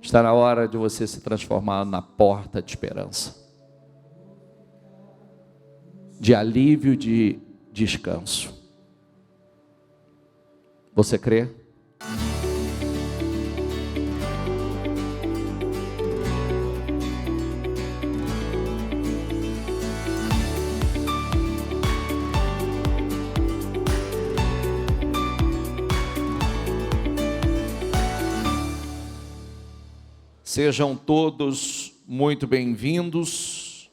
Está na hora de você se transformar na porta de esperança, de alívio, de descanso. Você crê? Sejam todos muito bem-vindos,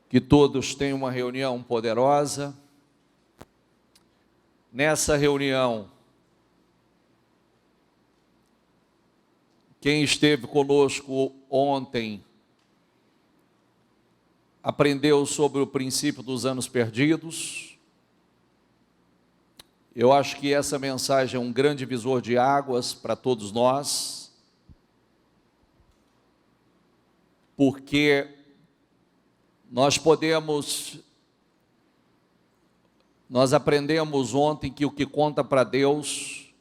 que todos tenham uma reunião poderosa. Nessa reunião, quem esteve conosco ontem aprendeu sobre o princípio dos anos perdidos. Eu acho que essa mensagem é um grande divisor de águas para todos nós, porque nós aprendemos ontem que o que conta para Deus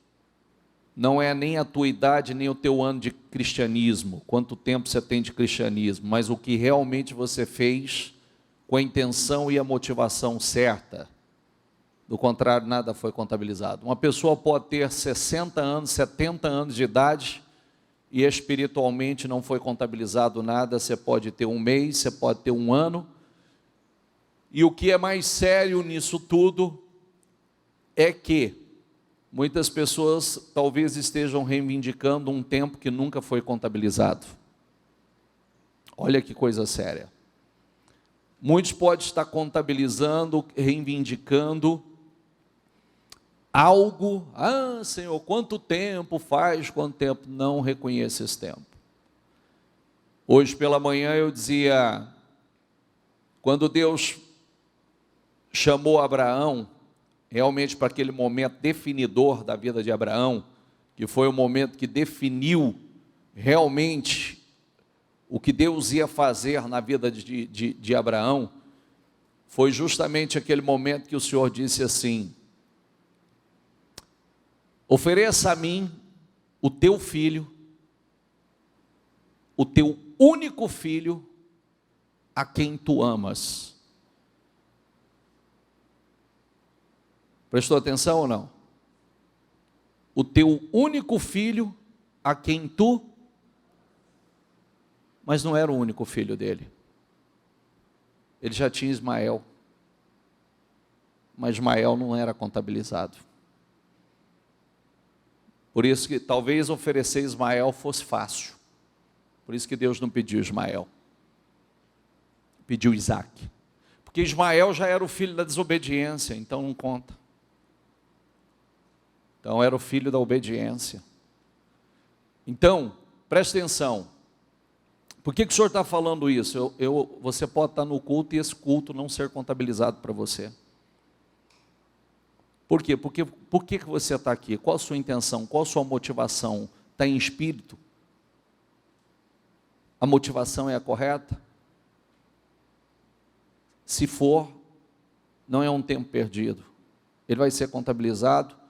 não é nem a tua idade, nem o teu ano de cristianismo, quanto tempo você tem de cristianismo, mas o que realmente você fez com a intenção e a motivação certa. Do contrário, nada foi contabilizado. Uma pessoa pode ter 60 anos, 70 anos de idade, e espiritualmente não foi contabilizado nada. Você pode ter um mês, você pode ter um ano, e o que é mais sério nisso tudo é que muitas pessoas talvez estejam reivindicando um tempo que nunca foi contabilizado. Olha que coisa séria. Muitos podem estar contabilizando, reivindicando algo. Ah, Senhor, quanto tempo faz, quanto tempo? Não reconheço esse tempo. Hoje pela manhã eu dizia, quando Deus chamou Abraão, realmente para aquele momento definidor da vida de Abraão, que foi o momento que definiu realmente o que Deus ia fazer na vida de Abraão, foi justamente aquele momento que o Senhor disse assim: ofereça a mim o teu filho, o teu único filho, a quem tu amas. Prestou atenção ou não? O teu único filho, a quem tu... Mas não era o único filho dele. Ele já tinha Ismael. Mas Ismael não era contabilizado. Por isso que talvez oferecer Ismael fosse fácil. Por isso que Deus não pediu Ismael. Pediu Isaac. Porque Ismael já era o filho da desobediência, então não conta. Então era o filho da obediência. Então, preste atenção. Por que o senhor está falando isso? Você pode estar no culto e esse culto não ser contabilizado para você. Por quê? Por que você está aqui? Qual a sua intenção? Qual a sua motivação? Está em espírito? A motivação é a correta? Se for, não é um tempo perdido. Ele vai ser contabilizado,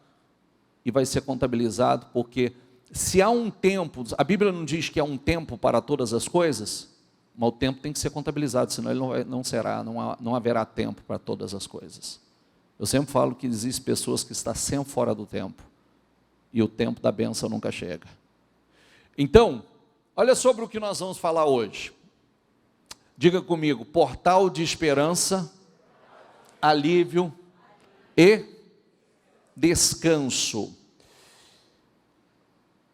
e vai ser contabilizado porque se há um tempo, a Bíblia não diz que há um tempo para todas as coisas, mas o tempo tem que ser contabilizado, senão ele não haverá tempo para todas as coisas. Eu sempre falo que existem pessoas que estão sempre fora do tempo, e o tempo da bênção nunca chega. Então, olha sobre o que nós vamos falar hoje. Diga comigo: portal de esperança, alívio e descanso.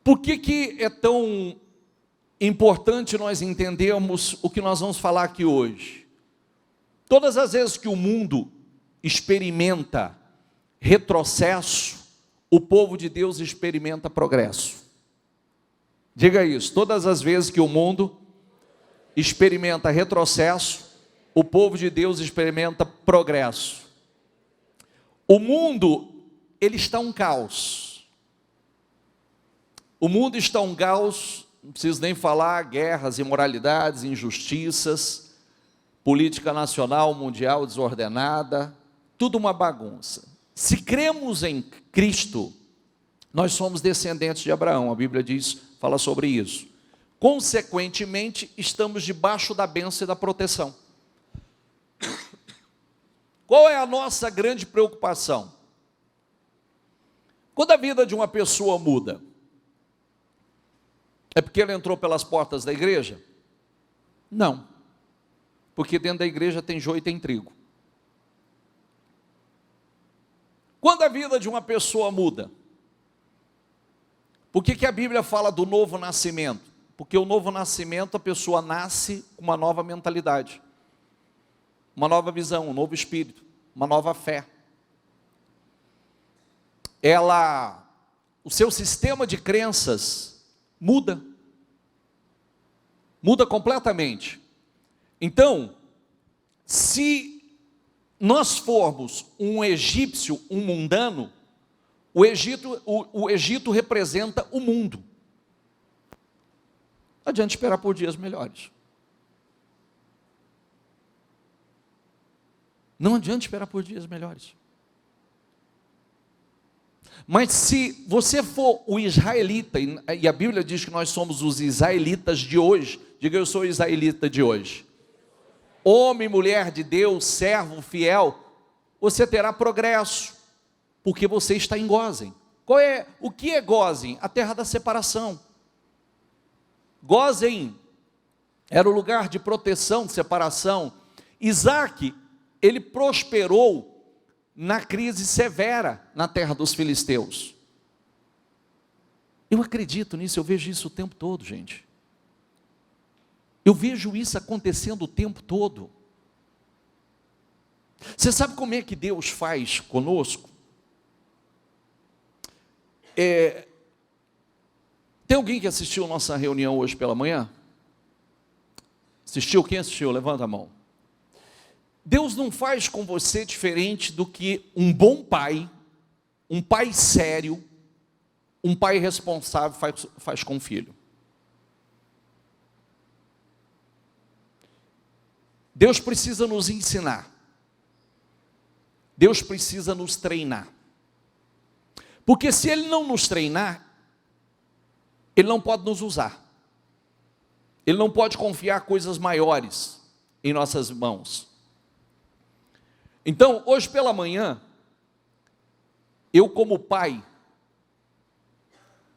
Por que é tão importante nós entendermos o que nós vamos falar aqui hoje? Todas as vezes que o mundo experimenta retrocesso, o povo de Deus experimenta progresso. Diga isso: todas as vezes que o mundo experimenta retrocesso, o povo de Deus experimenta progresso. O mundo, ele está um caos. O mundo está um caos, não preciso nem falar, guerras, imoralidades, injustiças, política nacional, mundial desordenada, tudo uma bagunça. Se cremos em Cristo, Nós somos descendentes de Abraão, a Bíblia diz, fala sobre isso. Consequentemente, estamos debaixo da bênção e da proteção. Qual é a nossa grande preocupação? Quando a vida de uma pessoa muda, é porque ela entrou pelas portas da igreja? Não, porque dentro da igreja tem joio e tem trigo. Quando a vida de uma pessoa muda, por que a Bíblia fala do novo nascimento? Porque o novo nascimento, a pessoa nasce com uma nova mentalidade, uma nova visão, um novo espírito, uma nova fé. O seu sistema de crenças muda completamente. Então, se nós formos um egípcio, um mundano, o Egito representa o mundo. Não adianta esperar por dias melhores. Não adianta esperar por dias melhores. Mas se você for o israelita, e a Bíblia diz que nós somos os israelitas de hoje, diga: eu sou israelita de hoje. Homem, mulher de Deus, servo, fiel, você terá progresso, porque você está em Gósen. O que é Gósen? A terra da separação. Gósen era o lugar de proteção, de separação. Isaac, ele prosperou na crise severa na terra dos filisteus. Eu acredito nisso, eu vejo isso o tempo todo, gente. Eu vejo isso acontecendo o tempo todo. Você sabe como é que Deus faz conosco? Tem alguém que assistiu a nossa reunião hoje pela manhã? Assistiu? Quem assistiu? Levanta a mão. Deus não faz com você diferente do que um bom pai, um pai sério, um pai responsável faz com o filho. Deus precisa nos ensinar. Deus precisa nos treinar. Porque se Ele não nos treinar, Ele não pode nos usar. Ele não pode confiar coisas maiores em nossas mãos. Então, hoje pela manhã, eu como pai,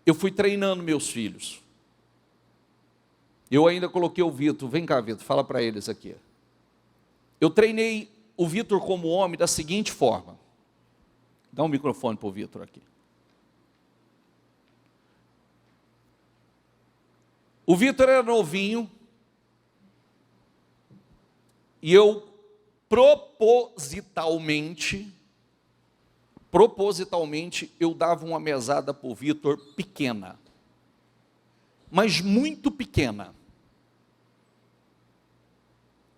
eu fui treinando meus filhos. Eu ainda coloquei o Vitor, vem cá Vitor, fala para eles aqui. Eu treinei o Vitor como homem da seguinte forma. Dá um microfone para o Vitor aqui. O Vitor era novinho, e eu propositalmente, eu dava uma mesada para o Vitor pequena, mas muito pequena.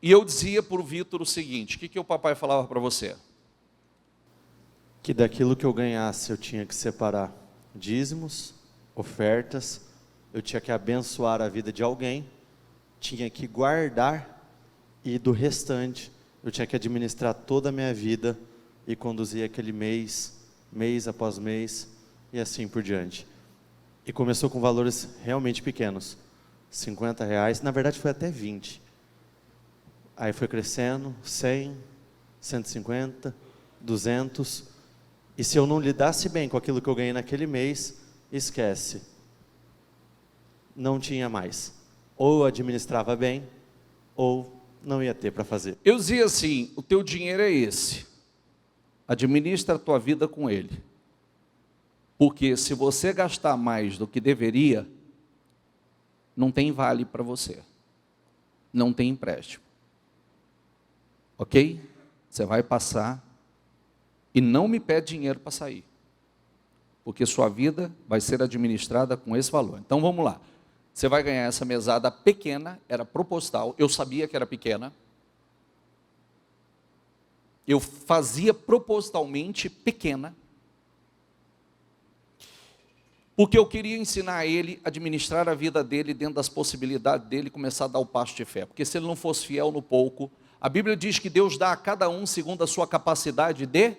E eu dizia para o Vitor o seguinte: o que o papai falava para você? Que daquilo que eu ganhasse eu tinha que separar dízimos, ofertas, eu tinha que abençoar a vida de alguém, tinha que guardar, e do restante eu tinha que administrar toda a minha vida e conduzir aquele mês após mês e assim por diante. E começou com valores realmente pequenos, R$50, na verdade foi até 20. Aí foi crescendo, 100, 150, 200, e se eu não lidasse bem com aquilo que eu ganhei naquele mês, esquece, não tinha mais. Ou eu administrava bem, ou não ia ter para fazer. Eu dizia assim: o teu dinheiro é esse, administra a tua vida com ele, porque se você gastar mais do que deveria, não tem vale para você, não tem empréstimo, ok? Você vai passar, e não me pede dinheiro para sair, porque sua vida vai ser administrada com esse valor. Então vamos lá. Você vai ganhar essa mesada pequena, era proposital, eu sabia que era pequena. Eu fazia propositalmente pequena, porque eu queria ensinar a ele a administrar a vida dele dentro das possibilidades dele, começar a dar o passo de fé. Porque se ele não fosse fiel no pouco, a Bíblia diz que Deus dá a cada um segundo a sua capacidade de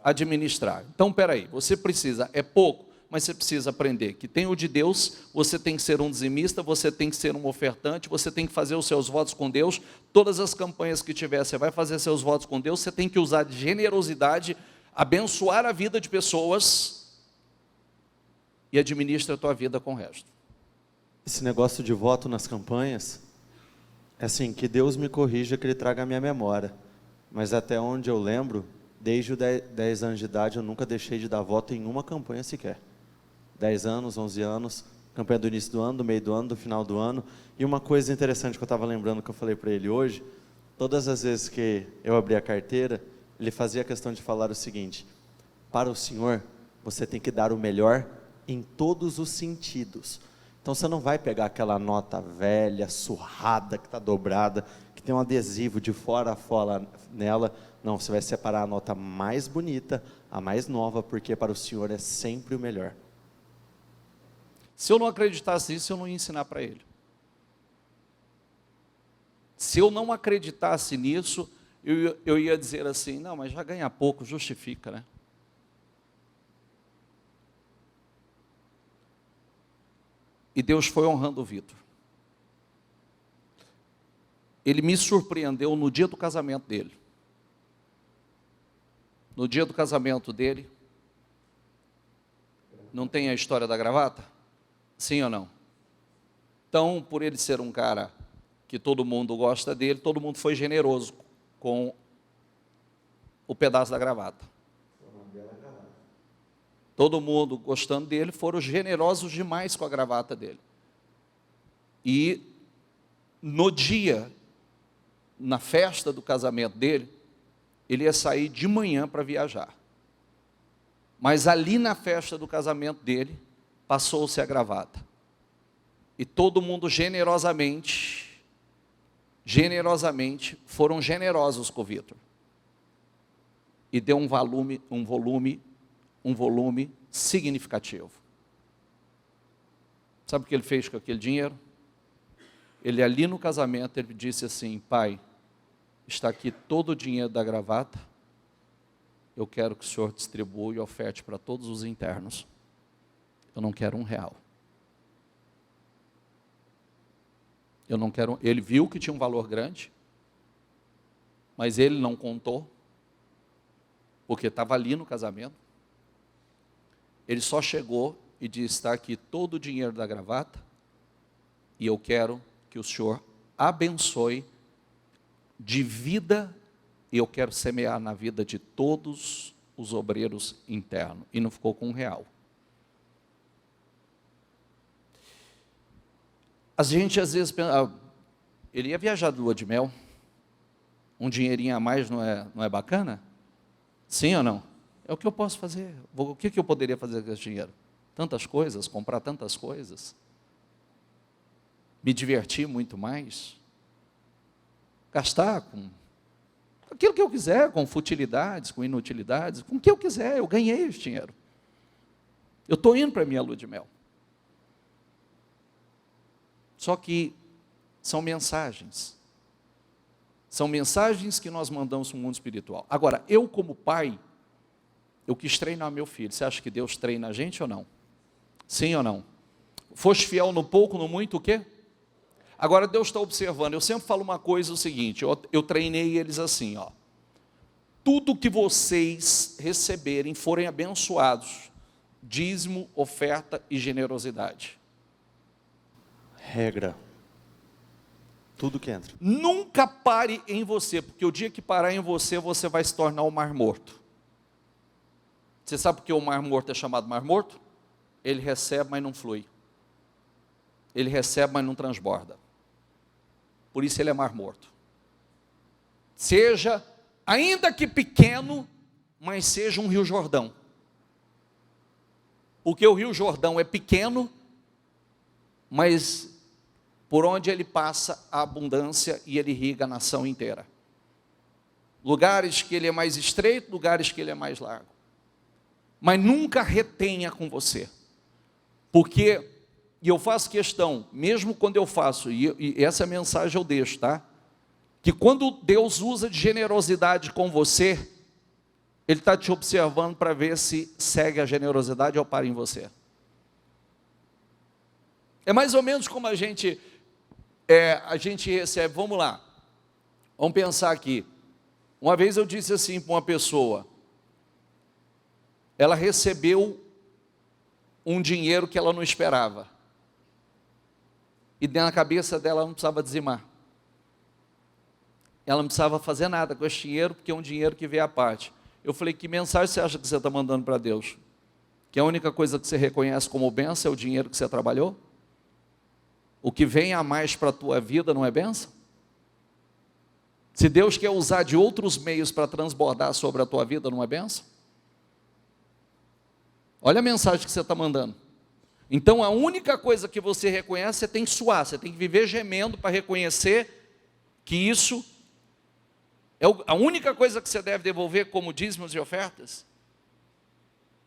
administrar. Então, espera aí, você precisa, é pouco, mas você precisa aprender que tem o de Deus, você tem que ser um dizimista, você tem que ser um ofertante, você tem que fazer os seus votos com Deus, todas as campanhas que tiver, você vai fazer seus votos com Deus, você tem que usar de generosidade, abençoar a vida de pessoas e administra a tua vida com o resto. Esse negócio de voto nas campanhas, é assim, que Deus me corrija, que Ele traga a minha memória, mas até onde eu lembro, desde os 10 anos de idade, eu nunca deixei de dar voto em uma campanha sequer. 10 anos, 11 anos, campanha do início do ano, do meio do ano, do final do ano. E uma coisa interessante que eu estava lembrando, que eu falei para ele hoje, todas as vezes que eu abri a carteira, ele fazia questão de falar o seguinte: para o Senhor, você tem que dar o melhor em todos os sentidos. Então você não vai pegar aquela nota velha, surrada, que está dobrada, que tem um adesivo de fora a fora nela. Não, você vai separar a nota mais bonita, a mais nova, porque para o Senhor é sempre o melhor. Se eu não acreditasse nisso, eu não ia ensinar para ele. Se eu não acreditasse nisso, eu ia dizer assim, não, mas já ganha pouco, justifica, né? E Deus foi honrando o Vitor. Ele me surpreendeu no dia do casamento dele. No dia do casamento dele, não tem a história da gravata? Sim ou não? Então, por ele ser um cara que todo mundo gosta dele, todo mundo foi generoso com o pedaço da gravata. Todo mundo gostando dele, foram generosos demais com a gravata dele. E no dia, na festa do casamento dele, ele ia sair de manhã para viajar. Mas ali na festa do casamento dele, passou-se a gravata. E todo mundo generosamente, foram generosos com o Vitor. E deu um volume significativo. Sabe o que ele fez com aquele dinheiro? Ele ali no casamento, ele disse assim: pai, está aqui todo o dinheiro da gravata, eu quero que o senhor distribua e oferte para todos os internos. Eu não quero R$1. Eu não quero. Ele viu que tinha um valor grande, mas ele não contou, porque estava ali no casamento. Ele só chegou e disse: está aqui todo o dinheiro da gravata, e eu quero que o senhor abençoe de vida, e eu quero semear na vida de todos os obreiros internos. E não ficou com R$1. A gente às vezes pensa, ele ia viajar de lua de mel, um dinheirinho a mais não é bacana? Sim ou não? É o que eu posso fazer. O que eu poderia fazer com esse dinheiro? Tantas coisas, comprar tantas coisas, me divertir muito mais, gastar com aquilo que eu quiser, com futilidades, com inutilidades, com o que eu quiser. Eu ganhei esse dinheiro. Eu estou indo para a minha lua de mel. Só que são mensagens que nós mandamos para o mundo espiritual. Agora, eu como pai, eu quis treinar meu filho. Você acha que Deus treina a gente ou não? Sim ou não? Foste fiel no pouco, no muito, o quê? Agora Deus está observando. Eu sempre falo uma coisa, o seguinte, eu treinei eles assim, ó. Tudo que vocês receberem, forem abençoados, dízimo, oferta e generosidade. Regra. Tudo que entra. Nunca pare em você, porque o dia que parar em você, você vai se tornar o mar morto. Você sabe por que o mar morto é chamado mar morto? Ele recebe, mas não flui. Ele recebe, mas não transborda. Por isso ele é mar morto. Seja, ainda que pequeno, mas seja um rio Jordão. Porque o rio Jordão é pequeno, mas por onde ele passa a abundância e ele irriga a nação inteira. Lugares que ele é mais estreito, lugares que ele é mais largo. Mas nunca retenha com você. Porque, e eu faço questão, mesmo quando eu faço, e essa mensagem eu deixo, tá? Que quando Deus usa de generosidade com você, Ele está te observando para ver se segue a generosidade ou para em você. É mais ou menos como a gente recebe. Vamos lá, vamos pensar aqui. Uma vez eu disse assim para uma pessoa, ela recebeu um dinheiro que ela não esperava, e na cabeça dela ela não precisava dizimar, ela não precisava fazer nada com esse dinheiro, porque é um dinheiro que veio à parte. Eu falei, que mensagem você acha que você está mandando para Deus? Que a única coisa que você reconhece como bênção é o dinheiro que você trabalhou? O que vem a mais para a tua vida não é bênção? Se Deus quer usar de outros meios para transbordar sobre a tua vida, não é bênção? Olha a mensagem que você está mandando. Então a única coisa que você reconhece, você tem que suar, você tem que viver gemendo para reconhecer que isso é a única coisa que você deve devolver como dízimos e ofertas.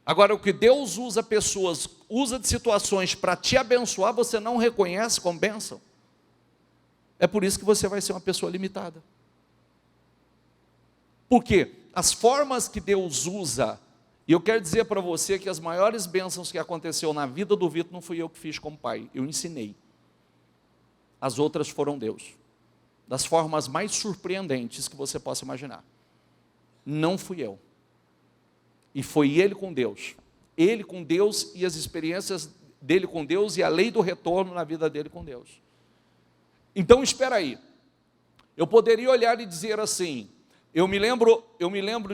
Agora, o que Deus usa pessoas, usa de situações para te abençoar, você não reconhece como bênção. É por isso que você vai ser uma pessoa limitada. Por quê? As formas que Deus usa, e eu quero dizer para você que as maiores bênçãos que aconteceu na vida do Vitor, não fui eu que fiz como pai, eu ensinei. As outras foram Deus. Das formas mais surpreendentes que você possa imaginar. Não fui eu. E foi ele com Deus. Ele com Deus e as experiências dele com Deus e a lei do retorno na vida dele com Deus. Então espera aí. Eu poderia olhar e dizer assim, eu me lembro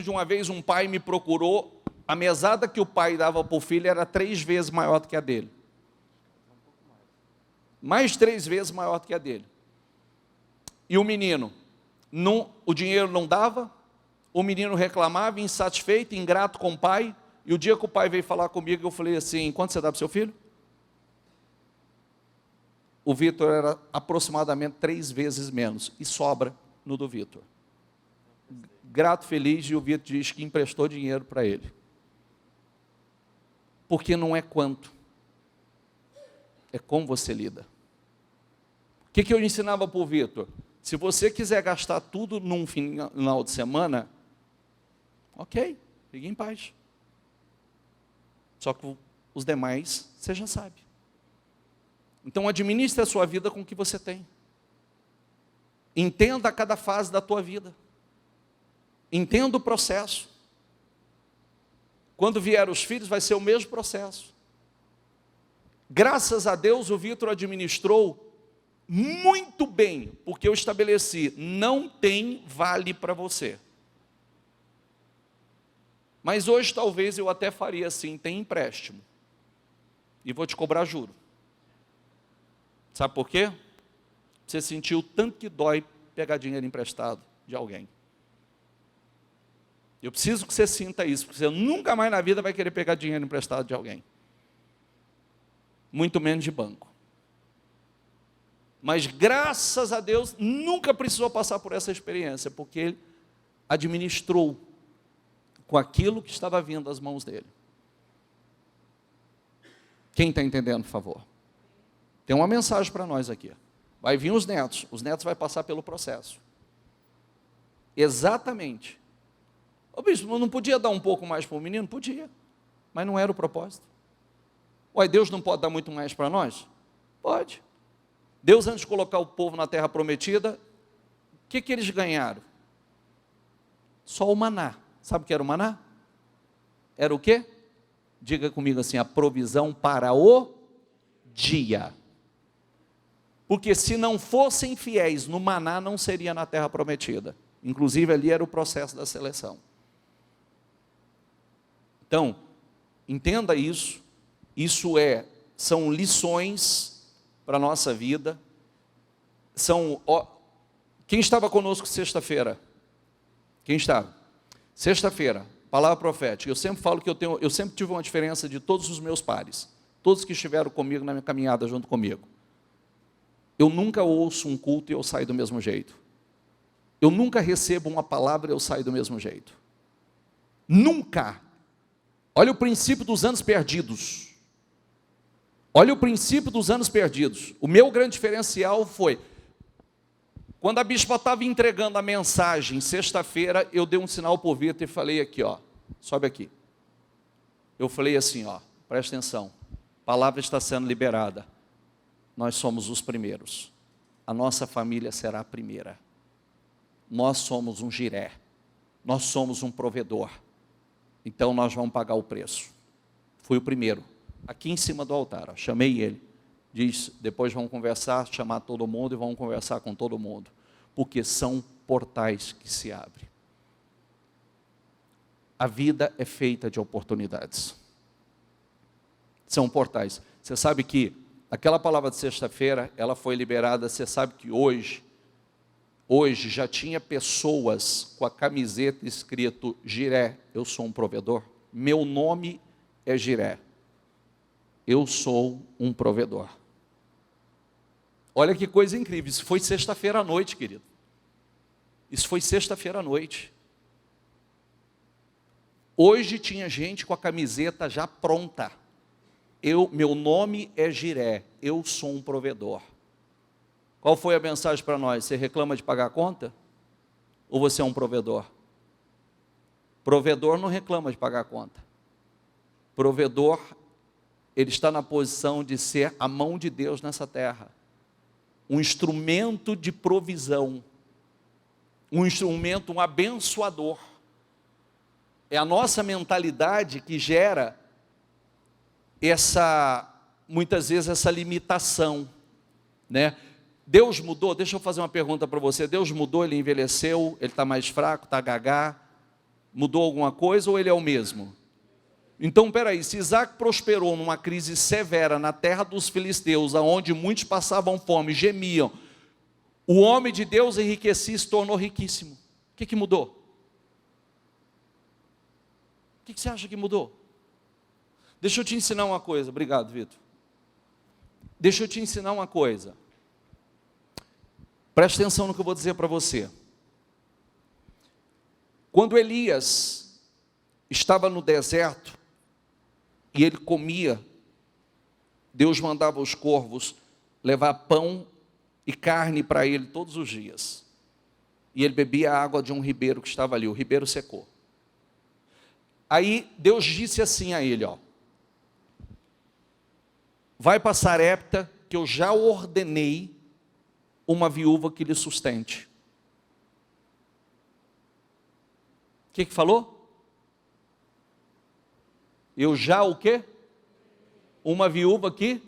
de uma vez um pai me procurou, a mesada que o pai dava para o filho era 3 vezes maior do que a dele. Mais 3 vezes maior do que a dele. E o menino, o dinheiro não dava, o menino reclamava, insatisfeito, ingrato com o pai, e o dia que o pai veio falar comigo, eu falei assim, quanto você dá para o seu filho? O Vitor era aproximadamente 3 vezes menos, e sobra no do Vitor. Grato, feliz, e o Vitor diz que emprestou dinheiro para ele. Porque não é quanto, é como você lida. O que eu ensinava para o Vitor? Se você quiser gastar tudo num final de semana, ok, fique em paz. Só que os demais, você já sabe. Então administre a sua vida com o que você tem. Entenda cada fase da tua vida. Entenda o processo. Quando vier os filhos, vai ser o mesmo processo. Graças a Deus, o Vitor administrou muito bem, porque eu estabeleci, não tem vale para você. Mas hoje talvez eu até faria assim, tem empréstimo, e vou te cobrar juro. Sabe por quê? Você sentiu o tanto que dói pegar dinheiro emprestado de alguém. Eu preciso que você sinta isso, porque você nunca mais na vida vai querer pegar dinheiro emprestado de alguém. Muito menos de banco. Mas graças a Deus, nunca precisou passar por essa experiência, porque ele administrou com aquilo que estava vindo das mãos dele. Quem está entendendo, por favor? Tem uma mensagem para nós aqui. Vai vir os netos vão passar pelo processo. Exatamente. Ô bispo, não podia dar um pouco mais para o menino? Podia, mas não era o propósito. Ué, Deus não pode dar muito mais para nós? Pode. Deus, antes de colocar o povo na terra prometida, o que eles ganharam? Só o maná. Sabe o que era o maná? Era o quê? Diga comigo assim, a provisão para o dia. Porque se não fossem fiéis no maná, não seria na terra prometida. Inclusive ali era o processo da seleção. Então, entenda isso. São lições para a nossa vida. Quem estava conosco sexta-feira? Quem estava? Sexta-feira, palavra profética. Eu sempre falo que eu sempre tive uma diferença de todos os meus pares. Todos que estiveram comigo na minha caminhada junto comigo. Eu nunca ouço um culto e eu saio do mesmo jeito. Eu nunca recebo uma palavra e eu saio do mesmo jeito. Nunca. Olha o princípio dos anos perdidos. Olha o princípio dos anos perdidos. O meu grande diferencial foi, quando a bispa estava entregando a mensagem, sexta-feira, eu dei um sinal para o Vitor e falei aqui, ó, sobe aqui. Eu falei assim, ó, presta atenção, a palavra está sendo liberada. nós somos os primeiros. A nossa família será a primeira. Nós somos um Jiré. Nós somos um provedor. Então nós vamos pagar o preço. Fui o primeiro. Aqui em cima do altar, ó, chamei ele. Diz, depois vamos conversar, chamar todo mundo e vamos conversar com todo mundo. Porque são portais que se abrem. A vida é feita de oportunidades. São portais. Você sabe que aquela palavra de sexta-feira, ela foi liberada, você sabe que hoje já tinha pessoas com a camiseta escrito Jiré, eu sou um provedor. Meu nome é Jiré. Eu sou um provedor. Olha que coisa incrível, isso foi sexta-feira à noite, querido. Isso foi sexta-feira à noite. Hoje tinha gente com a camiseta já pronta. Meu nome é Jiré, eu sou um provedor. Qual foi a mensagem para nós? Você reclama de pagar a conta? Ou você é um provedor? Provedor não reclama de pagar a conta. Provedor, ele está na posição de ser a mão de Deus nessa terra. Um instrumento de provisão. Um instrumento, um abençoador. É a nossa mentalidade que gera muitas vezes essa limitação, né? Deus mudou? Deixa eu fazer uma pergunta para você. Deus mudou, ele envelheceu, ele está mais fraco, está gagá? Mudou alguma coisa ou ele é o mesmo? Então, peraí, se Isaac prosperou numa crise severa na terra dos filisteus, onde muitos passavam fome, gemiam, o homem de Deus enriquecia e se tornou riquíssimo. O que mudou? O que você acha que mudou? Deixa eu te ensinar uma coisa. Obrigado, Vitor. Deixa eu te ensinar uma coisa. Preste atenção no que eu vou dizer para você. Quando Elias estava no deserto e ele comia, Deus mandava os corvos levar pão e carne para ele todos os dias. E ele bebia a água de um ribeiro que estava ali. O ribeiro secou. Aí Deus disse assim a ele, ó: vai para Sarepta, que eu já ordenei uma viúva que lhe sustente. O que falou? Eu já o quê? Uma viúva que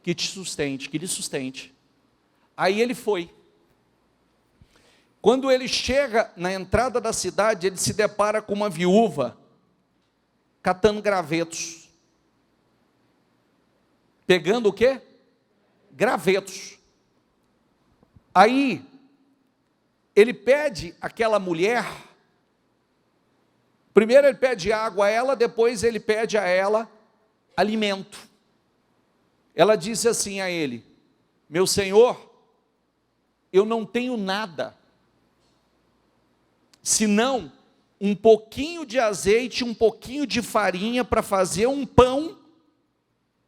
te sustente, que lhe sustente. Aí ele foi. Quando ele chega na entrada da cidade, ele se depara com uma viúva catando gravetos. Pegando o quê? Gravetos. Aí, ele pede àquela mulher, primeiro ele pede água a ela, depois ele pede a ela alimento. Ela disse assim a ele: meu senhor, eu não tenho nada, senão um pouquinho de azeite, um pouquinho de farinha para fazer um pão,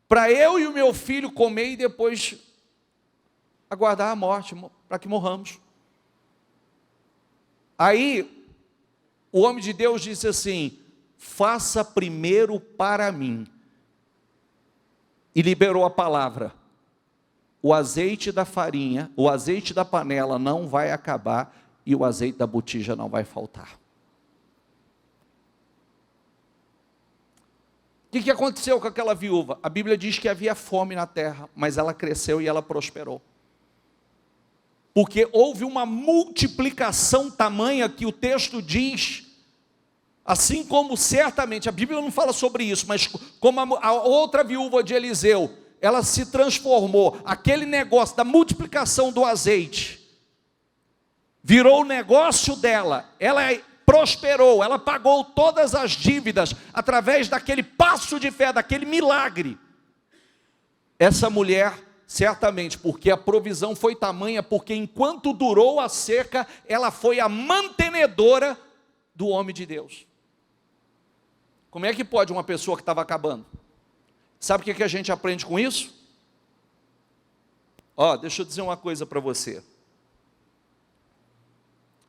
para eu e o meu filho comer e depois aguardar a morte, para que morramos. Aí, o homem de Deus disse assim: faça primeiro para mim. E liberou a palavra: o azeite da farinha, o azeite da panela não vai acabar e o azeite da botija não vai faltar. O que aconteceu com aquela viúva? A Bíblia diz que havia fome na terra, mas ela cresceu e ela prosperou. Porque houve uma multiplicação tamanha que o texto diz, assim como certamente, a Bíblia não fala sobre isso, mas como a outra viúva de Eliseu, ela se transformou, aquele negócio da multiplicação do azeite, virou o negócio dela, ela prosperou, ela pagou todas as dívidas, através daquele passo de fé, daquele milagre. Essa mulher, certamente, porque a provisão foi tamanha, porque enquanto durou a seca, ela foi a mantenedora do homem de Deus. Como é que pode uma pessoa que estava acabando? Sabe o que a gente aprende com isso? Deixa eu dizer uma coisa para você.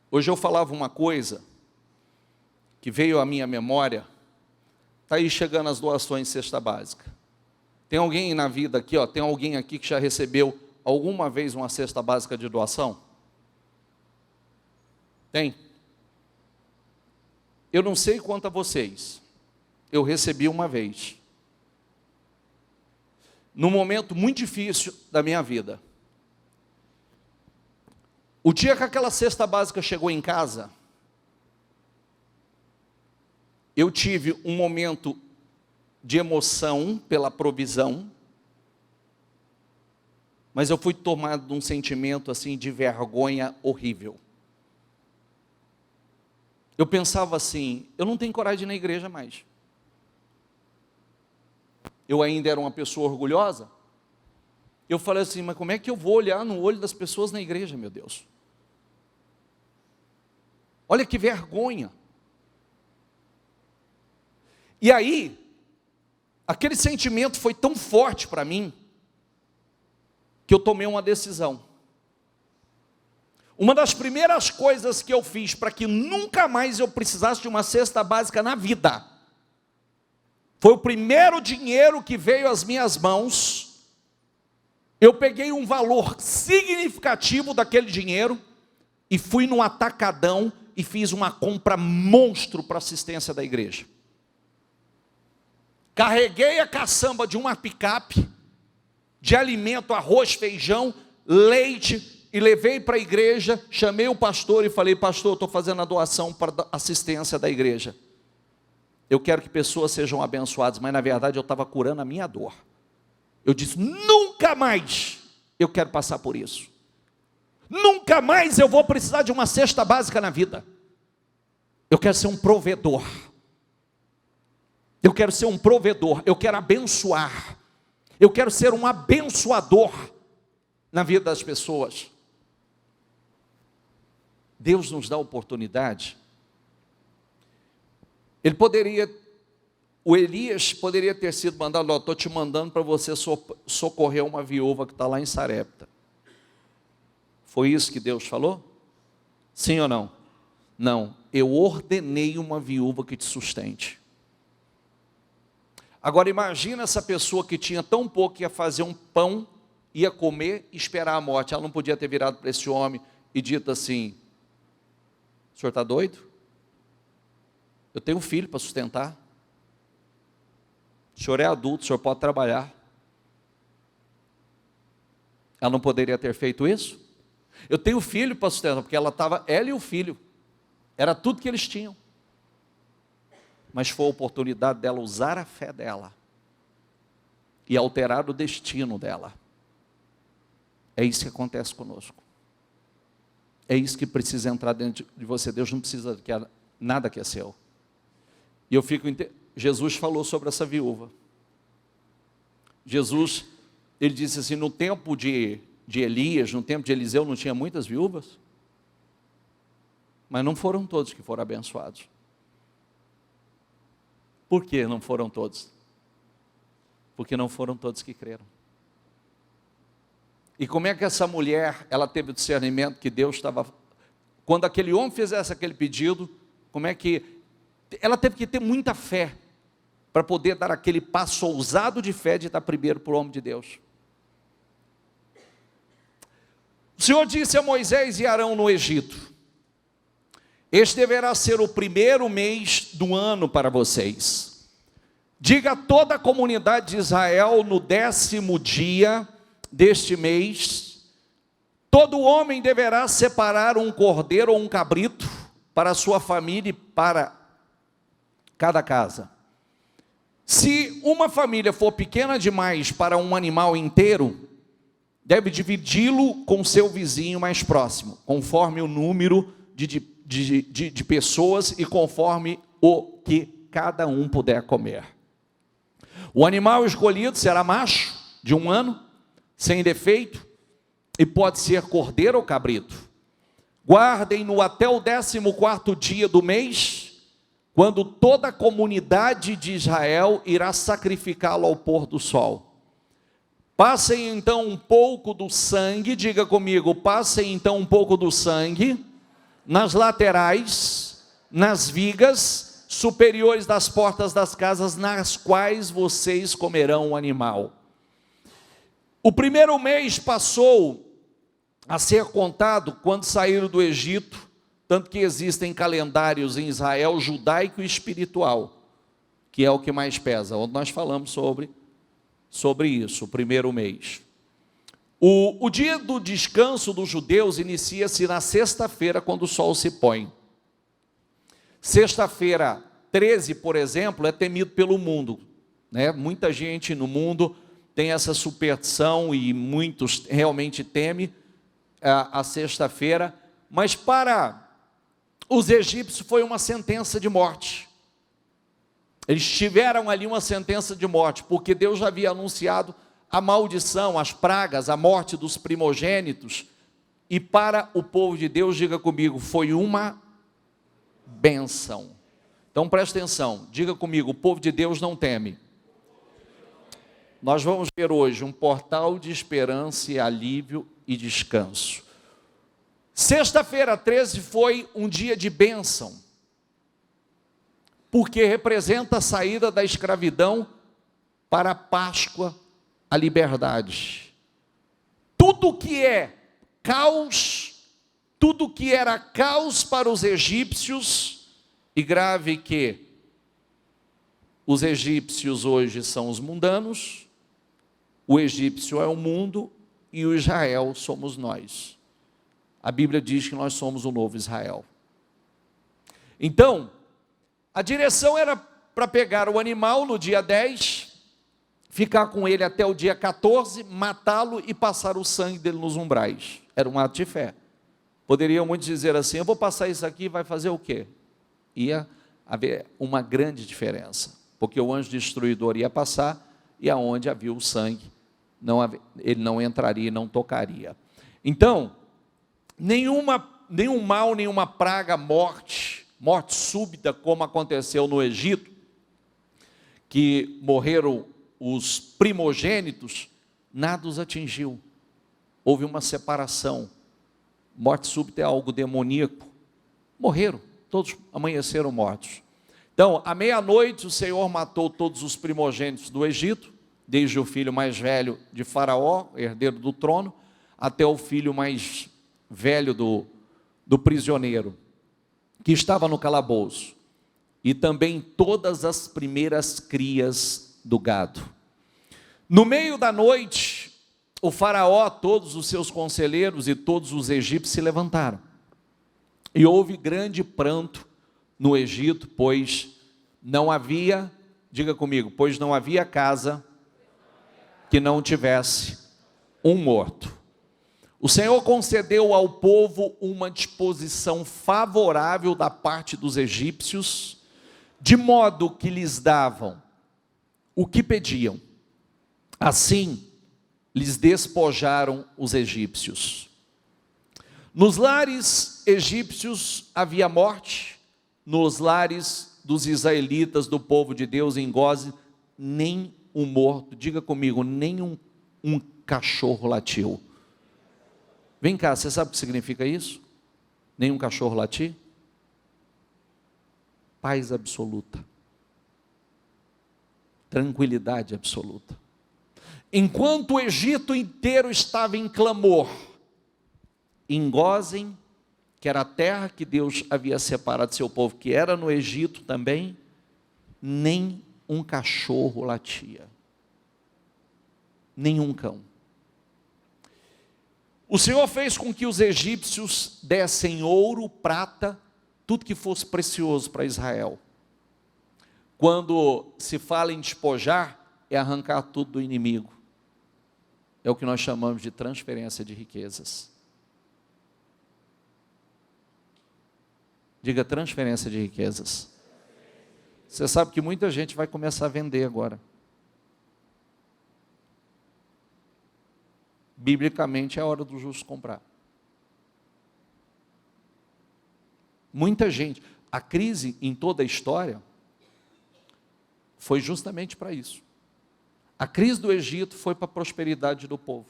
Hoje eu falava uma coisa que veio à minha memória. Está aí chegando as doações de cesta básica. Tem alguém na vida aqui, tem alguém aqui que já recebeu alguma vez uma cesta básica de doação? Tem? Eu não sei quanto a vocês, eu recebi uma vez, num momento muito difícil da minha vida. O dia que aquela cesta básica chegou em casa, eu tive um momento de emoção pela provisão, mas eu fui tomado de um sentimento assim de vergonha horrível. Eu pensava assim, eu não tenho coragem de ir na igreja mais. Eu ainda era uma pessoa orgulhosa. Eu falei assim, mas como é que eu vou olhar no olho das pessoas na igreja, meu Deus? Olha que vergonha. E aí, aquele sentimento foi tão forte para mim, que eu tomei uma decisão. Uma das primeiras coisas que eu fiz para que nunca mais eu precisasse de uma cesta básica na vida, foi o primeiro dinheiro que veio às minhas mãos, eu peguei um valor significativo daquele dinheiro, e fui no atacadão, e fiz uma compra monstro para assistência da igreja. Carreguei a caçamba de uma picape, de alimento, arroz, feijão, leite, e levei para a igreja, chamei o pastor e falei, pastor, eu estou fazendo a doação para a assistência da igreja. Eu quero que pessoas sejam abençoadas, mas na verdade eu estava curando a minha dor. Eu disse, nunca mais eu quero passar por isso. Nunca mais eu vou precisar de uma cesta básica na vida. Eu quero ser um provedor. Eu quero ser um provedor, eu quero abençoar. Eu quero ser um abençoador na vida das pessoas. Deus nos dá oportunidade. O Elias poderia ter sido mandado, estou te mandando para você socorrer uma viúva que está lá em Sarepta. Foi isso que Deus falou? Sim ou não? Não, eu ordenei uma viúva que te sustente. Agora imagina essa pessoa que tinha tão pouco, que ia fazer um pão, ia comer e esperar a morte. Ela não podia ter virado para esse homem e dito assim, o senhor está doido? Eu tenho um filho para sustentar. O senhor é adulto, o senhor pode trabalhar. Ela não poderia ter feito isso? Eu tenho filho para sustentar, porque ela e o filho, era tudo que eles tinham. Mas foi a oportunidade dela usar a fé dela e alterar o destino dela. É isso que acontece conosco. É isso que precisa entrar dentro de você. Deus não precisa de nada que é seu. E eu fico... Jesus falou sobre essa viúva. Jesus, ele disse assim, no tempo de Elias, no tempo de Eliseu, não tinha muitas viúvas? Mas não foram todos que foram abençoados. Por que não foram todos? Porque não foram todos que creram. E como é que essa mulher, ela teve o discernimento que Deus estava... Quando aquele homem fizesse aquele pedido, como é que... Ela teve que ter muita fé, para poder dar aquele passo ousado de fé, de estar primeiro para o homem de Deus. O Senhor disse a Moisés e Arão no Egito, este deverá ser o primeiro mês do ano para vocês. Diga a toda a comunidade de Israel, no 10º dia deste mês, todo homem deverá separar um cordeiro ou um cabrito para a sua família e para cada casa. Se uma família for pequena demais para um animal inteiro, deve dividi-lo com seu vizinho mais próximo, conforme o número de pessoas e conforme o que cada um puder comer. O animal escolhido será macho, de 1 ano, sem defeito, e pode ser cordeiro ou cabrito. Guardem-no até o 14º dia do mês, quando toda a comunidade de Israel irá sacrificá-lo ao pôr do sol. Passem então um pouco do sangue, diga comigo, passem então um pouco do sangue nas laterais, nas vigas superiores das portas das casas nas quais vocês comerão o animal. O primeiro mês passou a ser contado quando saíram do Egito, tanto que existem calendários em Israel judaico e espiritual, que é o que mais pesa. Onde nós falamos sobre isso, o primeiro mês. O dia do descanso dos judeus inicia-se na sexta-feira, quando o sol se põe. Sexta-feira 13, por exemplo, é temido pelo mundo, né? Muita gente no mundo tem essa superstição e muitos realmente temem a sexta-feira, mas para os egípcios foi uma sentença de morte. Eles tiveram ali uma sentença de morte, porque Deus já havia anunciado a maldição, as pragas, a morte dos primogênitos, e para o povo de Deus, diga comigo, foi uma bênção. Então presta atenção, diga comigo, o povo de Deus não teme. Nós vamos ver hoje um portal de esperança e alívio e descanso. Sexta-feira 13 foi um dia de bênção, porque representa a saída da escravidão para a Páscoa, a liberdade. Tudo que é caos, tudo que era caos para os egípcios, e grave que os egípcios hoje são os mundanos, o egípcio é o mundo e o Israel somos nós. A Bíblia diz que nós somos o novo Israel. Então, a direção era para pegar o animal no dia 10, ficar com ele até o dia 14, matá-lo e passar o sangue dele nos umbrais. Era um ato de fé. Poderiam muitos dizer assim, eu vou passar isso aqui, vai fazer o quê? Ia haver uma grande diferença, porque o anjo destruidor ia passar, e aonde havia o sangue, ele não entraria e não tocaria. Então, nenhum mal, nenhuma praga, morte súbita, como aconteceu no Egito, que morreram os primogênitos, nada os atingiu. Houve uma separação. Morte súbita é algo demoníaco. Morreram, todos amanheceram mortos. Então, à meia-noite, o Senhor matou todos os primogênitos do Egito, desde o filho mais velho de Faraó, herdeiro do trono, até o filho mais velho do prisioneiro, que estava no calabouço, e também todas as primeiras crias do gado. No meio da noite, o faraó, todos os seus conselheiros e todos os egípcios se levantaram, e houve grande pranto no Egito, pois não havia, diga comigo, pois não havia casa que não tivesse um morto. O Senhor concedeu ao povo uma disposição favorável da parte dos egípcios, de modo que lhes davam o que pediam. Assim, lhes despojaram os egípcios. Nos lares egípcios havia morte, nos lares dos israelitas, do povo de Deus em Gósen, nem um morto, diga comigo, nem um cachorro latiu. Vem cá, você sabe o que significa isso? Nenhum cachorro latir? Paz absoluta. Tranquilidade absoluta. Enquanto o Egito inteiro estava em clamor, em Gósen, que era a terra que Deus havia separado de seu povo, que era no Egito também, nem um cachorro latia. Nenhum cão. O Senhor fez com que os egípcios dessem ouro, prata, tudo que fosse precioso para Israel. Quando se fala em despojar, é arrancar tudo do inimigo. É o que nós chamamos de transferência de riquezas. Diga transferência de riquezas. Você sabe que muita gente vai começar a vender agora. Biblicamente é a hora do justo comprar. Muita gente, a crise em toda a história foi justamente para isso. A crise do Egito foi para a prosperidade do povo.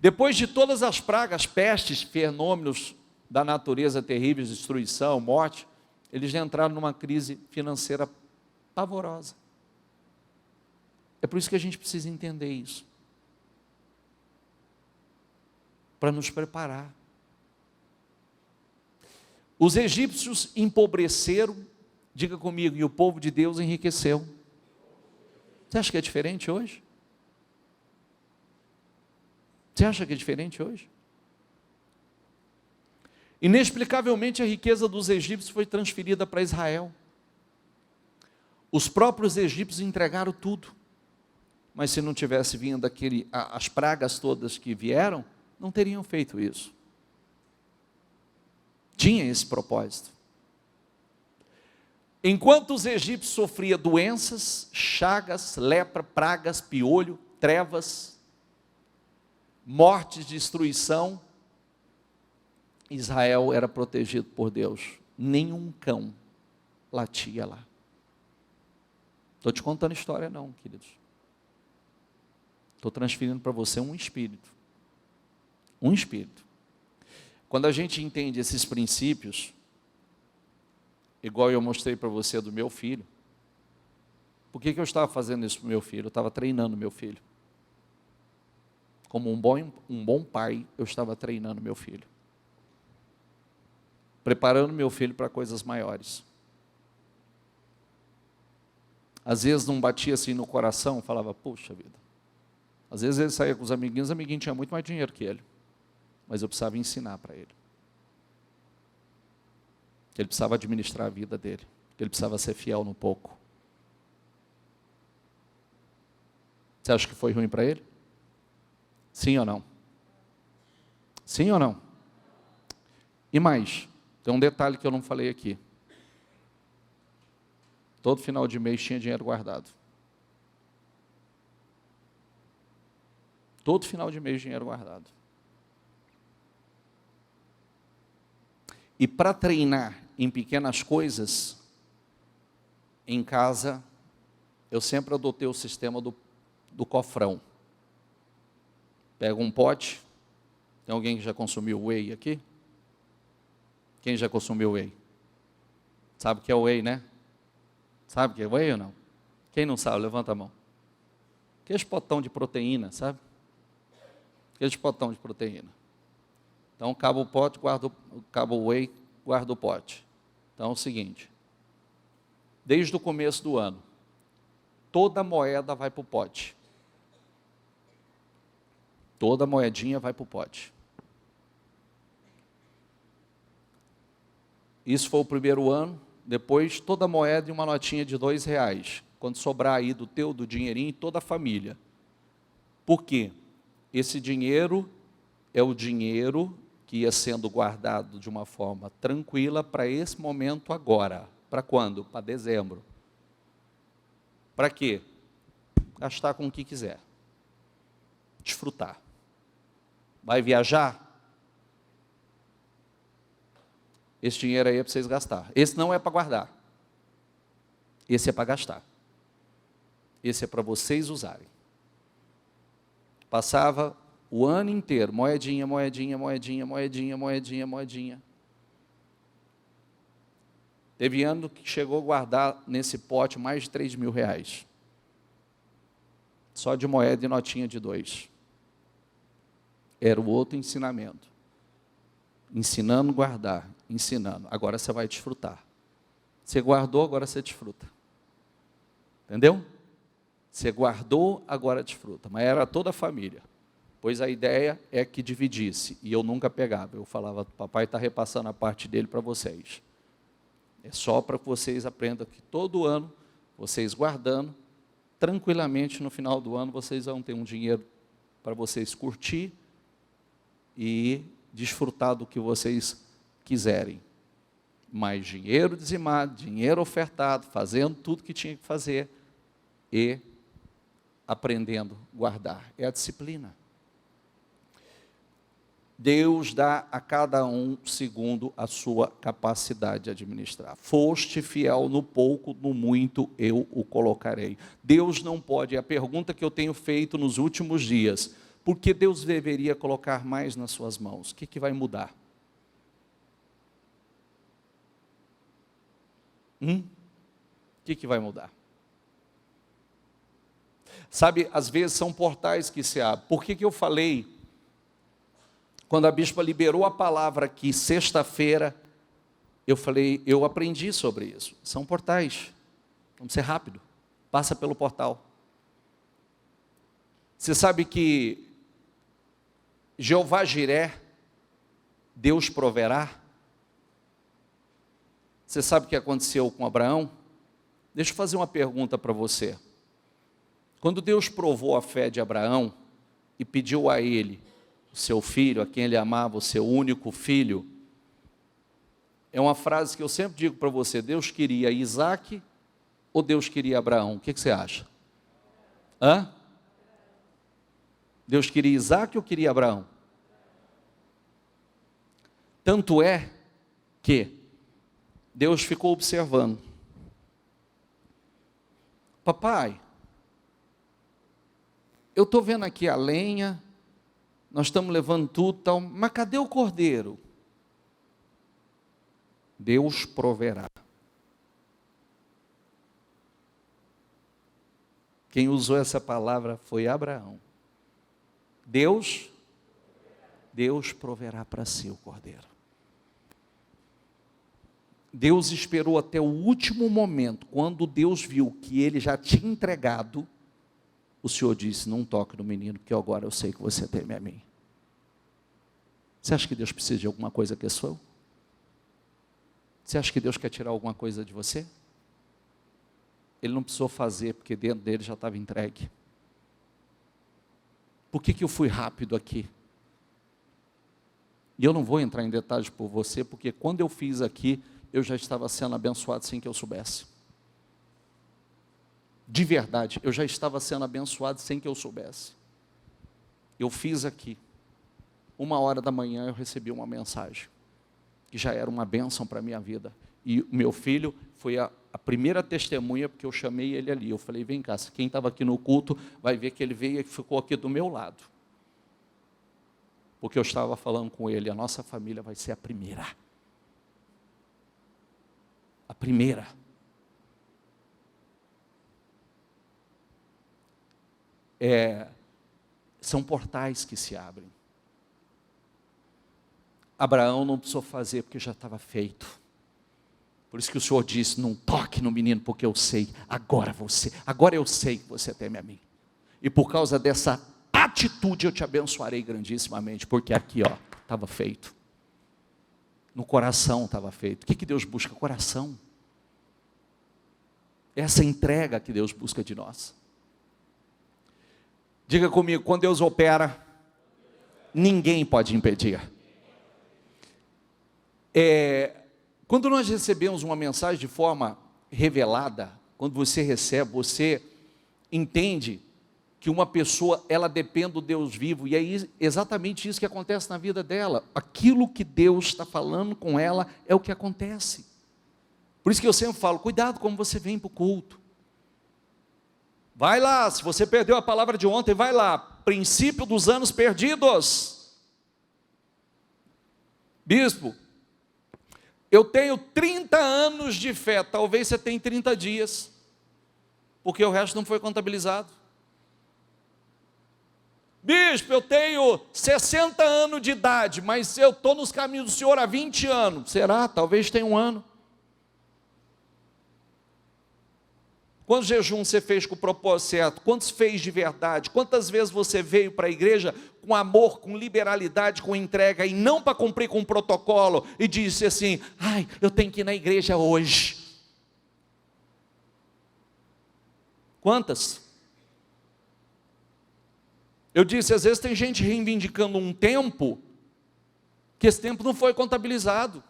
Depois de todas as pragas, pestes, fenômenos da natureza terríveis, destruição, morte, eles entraram numa crise financeira pavorosa. É por isso que a gente precisa entender isso. para nos preparar. Os egípcios empobreceram, diga comigo, e o povo de Deus enriqueceu. Você acha que é diferente hoje? Você acha que é diferente hoje? Inexplicavelmente a riqueza dos egípcios foi transferida para Israel. Os próprios egípcios entregaram tudo. Mas se não tivesse vindo as pragas todas que vieram, não teriam feito isso. Tinha esse propósito. Enquanto os egípcios sofriam doenças, chagas, lepra, pragas, piolho, trevas, mortes, destruição, Israel era protegido por Deus. Nenhum cão latia lá. Estou te contando história não, queridos. Estou transferindo para você um espírito. Um espírito. Quando a gente entende esses princípios, igual eu mostrei para você do meu filho, por que eu estava fazendo isso para o meu filho? Eu estava treinando meu filho. Como um bom pai, eu estava treinando meu filho. Preparando meu filho para coisas maiores. Às vezes não batia assim no coração, falava, puxa vida. Às vezes ele saía com os amiguinhos tinha muito mais dinheiro que ele. Mas eu precisava ensinar para ele. Ele precisava administrar a vida dele. Ele precisava ser fiel no pouco. Você acha que foi ruim para ele? Sim ou não? Sim ou não? E mais, tem um detalhe que eu não falei aqui. Todo final de mês tinha dinheiro guardado. Todo final de mês dinheiro guardado. E para treinar em pequenas coisas, em casa, eu sempre adotei o sistema do cofrão. Pega um pote. Tem alguém que já consumiu whey aqui? Quem já consumiu whey? Sabe o que é whey, né? Sabe o que é whey ou não? Quem não sabe, levanta a mão. Aqueles potão de proteína, sabe? Aqueles potão de proteína. Então, acaba o pote, acaba o whey, guarda o pote. Então, é o seguinte. Desde o começo do ano, toda moeda vai para o pote. Toda moedinha vai para o pote. Isso foi o primeiro ano. Depois, toda moeda e uma notinha de R$2. Quando sobrar aí do dinheirinho, toda a família. Por quê? Esse dinheiro é o dinheiro que ia sendo guardado de uma forma tranquila para esse momento agora. Para quando? Para dezembro. Para quê? Gastar com o que quiser. Desfrutar. Vai viajar? Esse dinheiro aí é para vocês gastar. Esse não é para guardar. Esse é para gastar. Esse é para vocês usarem. Passava o ano inteiro, moedinha, moedinha, moedinha, moedinha, moedinha, moedinha. Teve ano que chegou a guardar nesse pote mais de R$3.000. Só de moeda e notinha de 2. Era o outro ensinamento. Ensinando a guardar, ensinando. Agora você vai desfrutar. Você guardou, agora você desfruta. Entendeu? Você guardou, agora desfruta. Mas era toda a família. Pois a ideia é que dividisse. E eu nunca pegava. Eu falava, papai está repassando a parte dele para vocês. É só para que vocês aprendam que todo ano, vocês guardando, tranquilamente no final do ano, vocês vão ter um dinheiro para vocês curtir e desfrutar do que vocês quiserem. Mais dinheiro dizimado, dinheiro ofertado, fazendo tudo que tinha que fazer e aprendendo a guardar. É a disciplina. Deus dá a cada um segundo a sua capacidade de administrar. Foste fiel no pouco, no muito eu o colocarei. Deus não pode, é a pergunta que eu tenho feito nos últimos dias, por que Deus deveria colocar mais nas suas mãos? O que vai mudar? O que vai mudar? Sabe, às vezes são portais que se abrem. Por que eu falei Quando a bispa liberou a palavra aqui, sexta-feira, eu falei, eu aprendi sobre isso. São portais. Vamos ser rápido. Passa pelo portal. Você sabe que Jeová Jiré, Deus proverá. Você sabe o que aconteceu com Abraão? Deixa eu fazer uma pergunta para você. Quando Deus provou a fé de Abraão e pediu a ele, o seu filho, a quem ele amava, o seu único filho, é uma frase que eu sempre digo para você, Deus queria Isaac ou Deus queria Abraão? O que você acha? Hã? Deus queria Isaac ou queria Abraão? Tanto é que Deus ficou observando. Papai, eu estou vendo aqui a lenha, nós estamos levando tudo, tal, mas cadê o cordeiro? Deus proverá. Quem usou essa palavra foi Abraão. Deus proverá para si o cordeiro. Deus esperou até o último momento, quando Deus viu que ele já tinha entregado, o Senhor disse, não toque no menino, porque agora eu sei que você teme a mim. Você acha que Deus precisa de alguma coisa que é sua? Você acha que Deus quer tirar alguma coisa de você? Ele não precisou fazer, porque dentro dele já estava entregue. Por que eu fui rápido aqui? E eu não vou entrar em detalhes por você, porque quando eu fiz aqui, eu já estava sendo abençoado sem que eu soubesse. De verdade, eu já estava sendo abençoado sem que eu soubesse. Eu fiz aqui. 1h da manhã eu recebi uma mensagem, que já era uma bênção para a minha vida. E o meu filho foi a primeira testemunha, porque eu chamei ele ali. Eu falei, vem cá, quem estava aqui no culto vai ver que ele veio e ficou aqui do meu lado. Porque eu estava falando com ele, a nossa família vai ser a primeira. A primeira. São portais que se abrem. Abraão não precisou fazer porque já estava feito. Por isso que o Senhor disse, não toque no menino, porque eu sei, agora eu sei que você teme a mim. E por causa dessa atitude eu te abençoarei grandissimamente, porque aqui estava feito. No coração estava feito. O que Deus busca? Coração. Essa entrega que Deus busca de nós. Diga comigo, quando Deus opera, ninguém pode impedir. Quando nós recebemos uma mensagem de forma revelada, quando você recebe, você entende que uma pessoa, ela depende do Deus vivo, e é exatamente isso que acontece na vida dela. Aquilo que Deus está falando com ela é o que acontece. Por isso que eu sempre falo, cuidado como você vem para o culto. Vai lá, se você perdeu a palavra de ontem, vai lá, princípio dos anos perdidos. Bispo, eu tenho 30 anos de fé, talvez você tenha 30 dias, porque o resto não foi contabilizado. Bispo, eu tenho 60 anos de idade, mas eu estou nos caminhos do Senhor há 20 anos. Será? Talvez tenha um ano. Quantos jejuns você fez com o propósito certo? Quantos fez de verdade? Quantas vezes você veio para a igreja com amor, com liberalidade, com entrega, e não para cumprir com um protocolo, e disse assim, eu tenho que ir na igreja hoje. Quantas? Eu disse, às vezes tem gente reivindicando um tempo, que esse tempo não foi contabilizado.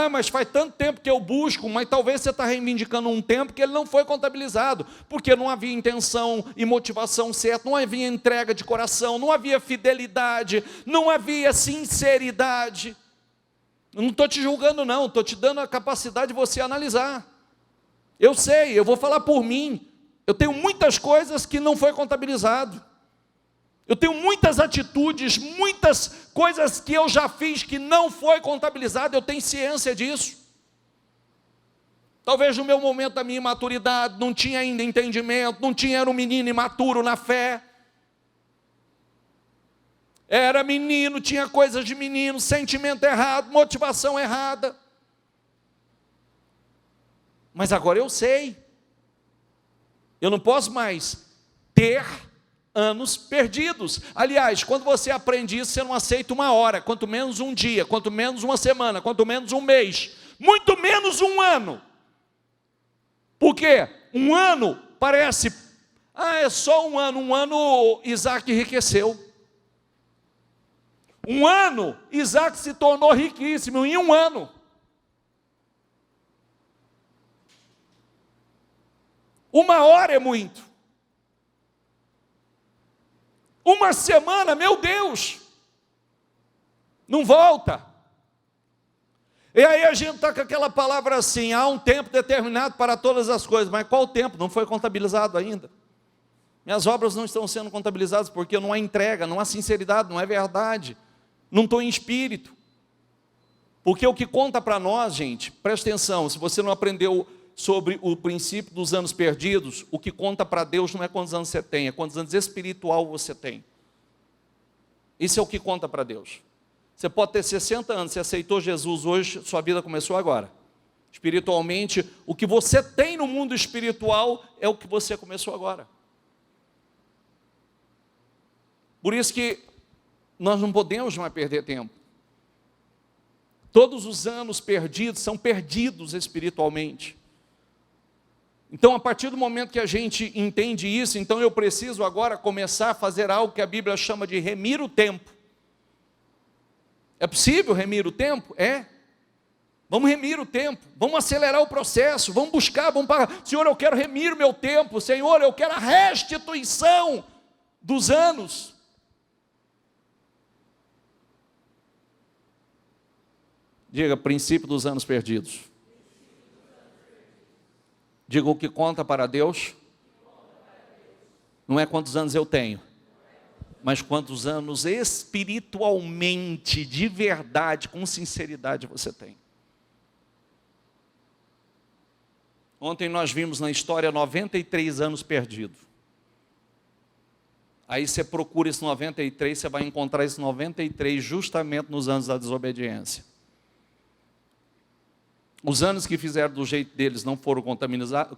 Mas faz tanto tempo que eu busco, mas talvez você está reivindicando um tempo que ele não foi contabilizado, porque não havia intenção e motivação certa, não havia entrega de coração, não havia fidelidade, não havia sinceridade. Eu não estou te julgando não, estou te dando a capacidade de você analisar. Eu sei, eu vou falar por mim, eu tenho muitas coisas que não foi contabilizado. Eu tenho muitas atitudes, muitas coisas que eu já fiz que não foi contabilizado, eu tenho ciência disso. Talvez no meu momento da minha imaturidade, não tinha ainda entendimento, não tinha, era um menino imaturo na fé. Era menino, tinha coisas de menino, sentimento errado, motivação errada. Mas agora eu sei. Eu não posso mais ter anos perdidos. Aliás, quando você aprende isso, você não aceita uma hora, quanto menos um dia, quanto menos uma semana, quanto menos um mês, muito menos um ano. Por quê? Um ano parece, é só um ano Isaac enriqueceu. Um ano, Isaac se tornou riquíssimo em um ano. Uma hora é muito. Uma semana, meu Deus, não volta. E aí a gente está com aquela palavra assim, há um tempo determinado para todas as coisas, mas qual tempo? Não foi contabilizado ainda. Minhas obras não estão sendo contabilizadas porque não há entrega, não há sinceridade, não é verdade. Não estou em espírito. Porque o que conta para nós, gente, presta atenção, se você não aprendeu sobre o princípio dos anos perdidos, o que conta para Deus não é quantos anos você tem, é quantos anos espiritual você tem. Isso é o que conta para Deus. Você pode ter 60 anos, você aceitou Jesus hoje, sua vida começou agora. Espiritualmente, o que você tem no mundo espiritual é o que você começou agora. Por isso que nós não podemos mais perder tempo. Todos os anos perdidos são perdidos espiritualmente. Então, a partir do momento que a gente entende isso, então eu preciso agora começar a fazer algo que a Bíblia chama de remir o tempo. É possível remir o tempo? É. Vamos remir o tempo, vamos acelerar o processo, vamos buscar, vamos pagar. Senhor, eu quero remir o meu tempo. Senhor, eu quero a restituição dos anos. Diga, princípio dos anos perdidos. Diga, o que conta para Deus não é quantos anos eu tenho, mas quantos anos espiritualmente, de verdade, com sinceridade você tem. Ontem nós vimos na história 93 anos perdidos. Aí você procura esse 93, você vai encontrar esse 93 justamente nos anos da desobediência. Os anos que fizeram do jeito deles não foram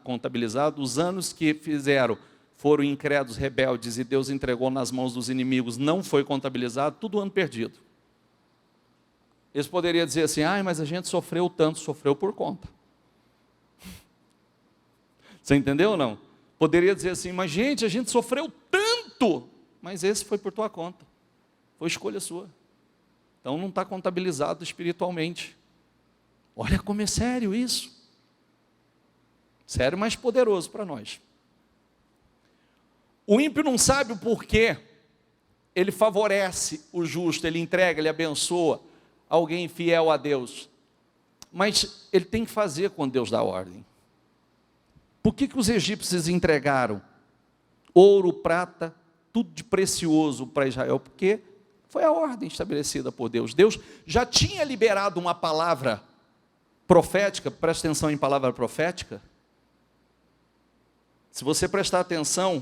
contabilizados, os anos que fizeram foram incrédulos, rebeldes, e Deus entregou nas mãos dos inimigos, não foi contabilizado, tudo ano perdido. Eles poderiam dizer assim, mas a gente sofreu tanto, sofreu por conta. Você entendeu ou não? Poderia dizer assim, mas gente, a gente sofreu tanto, mas esse foi por tua conta, foi escolha sua. Então não está contabilizado espiritualmente. Olha como é sério isso. Sério, mas poderoso para nós. O ímpio não sabe o porquê. Ele favorece o justo, ele entrega, ele abençoa alguém fiel a Deus. Mas ele tem que fazer quando Deus dá ordem. Por que os egípcios entregaram ouro, prata, tudo de precioso para Israel? Porque foi a ordem estabelecida por Deus. Deus já tinha liberado uma palavra profética, presta atenção em palavra profética. Se você prestar atenção,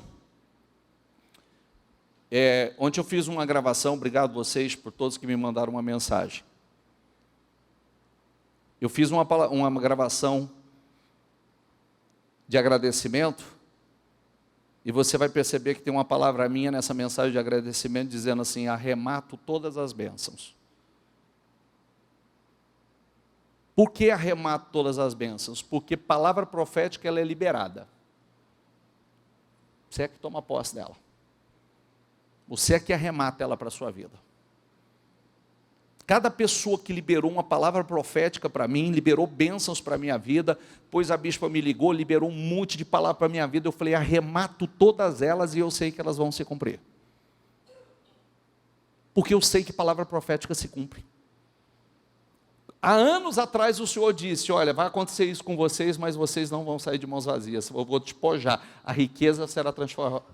ontem eu fiz uma gravação, obrigado vocês por todos que me mandaram uma mensagem. Eu fiz uma gravação de agradecimento, e você vai perceber que tem uma palavra minha nessa mensagem de agradecimento, dizendo assim, arremato todas as bênçãos. Por que arremato todas as bênçãos? Porque palavra profética ela é liberada. Você é que toma posse dela. Você é que arremata ela para a sua vida. Cada pessoa que liberou uma palavra profética para mim, liberou bênçãos para a minha vida, pois a bispa me ligou, liberou um monte de palavras para a minha vida, eu falei, arremato todas elas e eu sei que elas vão se cumprir. Porque eu sei que palavra profética se cumpre. Há anos atrás o Senhor disse, olha, vai acontecer isso com vocês, mas vocês não vão sair de mãos vazias, eu vou despojar, a riqueza será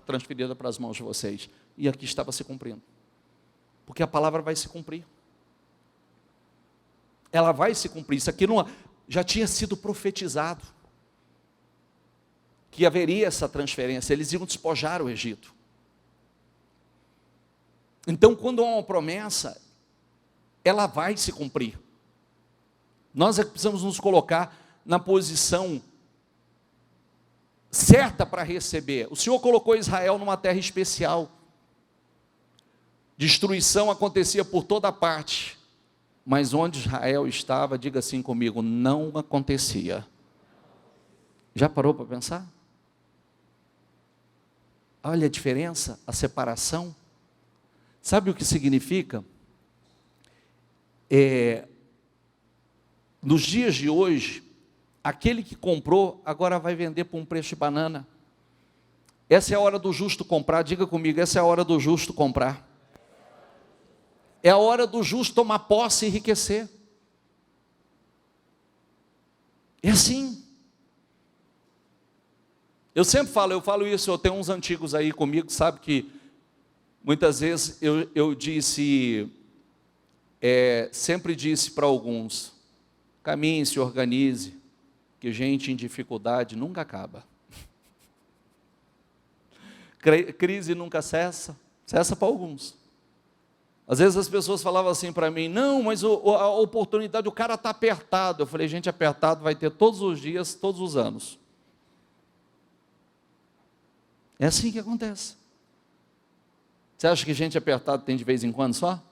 transferida para as mãos de vocês. E aqui estava se cumprindo. Porque a palavra vai se cumprir. Ela vai se cumprir, isso aqui não, já tinha sido profetizado, que haveria essa transferência, eles iam despojar o Egito. Então, quando há uma promessa, ela vai se cumprir. Nós é que precisamos nos colocar na posição certa para receber. O Senhor colocou Israel numa terra especial. Destruição acontecia por toda parte, mas onde Israel estava, diga assim comigo, não acontecia. Já parou para pensar? Olha a diferença, a separação. Sabe o que significa? Nos dias de hoje, aquele que comprou, agora vai vender por um preço de banana. Essa é a hora do justo comprar, diga comigo, essa é a hora do justo comprar. É a hora do justo tomar posse e enriquecer. É assim. Eu sempre falo, eu falo isso, eu tenho uns antigos aí comigo, sabe que muitas vezes eu disse, sempre disse para alguns, caminhe, se organize, que gente em dificuldade nunca acaba. Crise nunca cessa para alguns. Às vezes as pessoas falavam assim para mim, não, mas a oportunidade, o cara está apertado. Eu falei, gente, apertado vai ter todos os dias, todos os anos. É assim que acontece. Você acha que gente apertada tem de vez em quando só?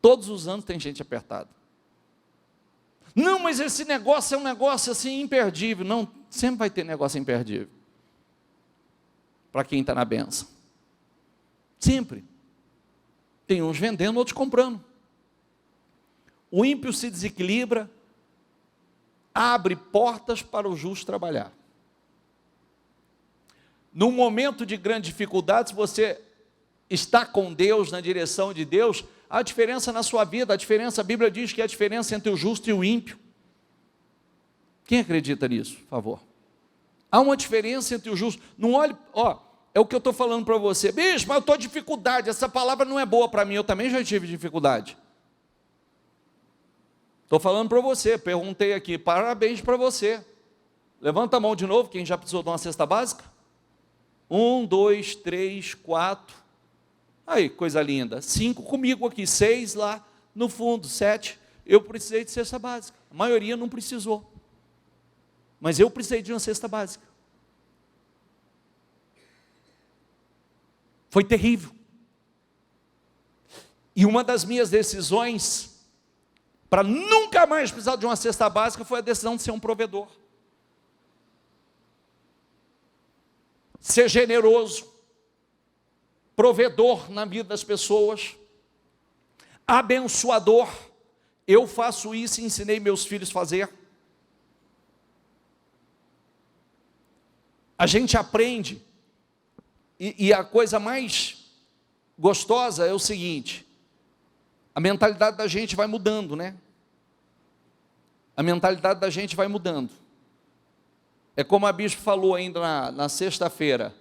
Todos os anos tem gente apertada. Não, mas esse negócio é um negócio assim imperdível. Não, sempre vai ter negócio imperdível. Para quem está na bênção. Sempre. Tem uns vendendo, outros comprando. O ímpio se desequilibra, abre portas para o justo trabalhar. Num momento de grande dificuldade, se você está com Deus, na direção de Deus, há diferença na sua vida, a Bíblia diz que há diferença entre o justo e o ímpio. Quem acredita nisso, por favor? Há uma diferença entre o justo, não olhe, é o que eu estou falando para você, bicho, mas eu estou em dificuldade, essa palavra não é boa para mim, eu também já tive dificuldade. Estou falando para você, perguntei aqui, parabéns para você. Levanta a mão de novo, quem já precisou de uma cesta básica? 1, 2, 3, 4, aí, coisa linda, 5 comigo aqui, 6 lá no fundo, 7, eu precisei de cesta básica, a maioria não precisou, mas eu precisei de uma cesta básica, foi terrível, e uma das minhas decisões, para nunca mais precisar de uma cesta básica, foi a decisão de ser um provedor, ser generoso, provedor na vida das pessoas, abençoador. Eu faço isso e ensinei meus filhos a fazer. A gente aprende, e a coisa mais gostosa é o seguinte, a mentalidade da gente vai mudando, né? A mentalidade da gente vai mudando. É como a bispo falou ainda na sexta-feira,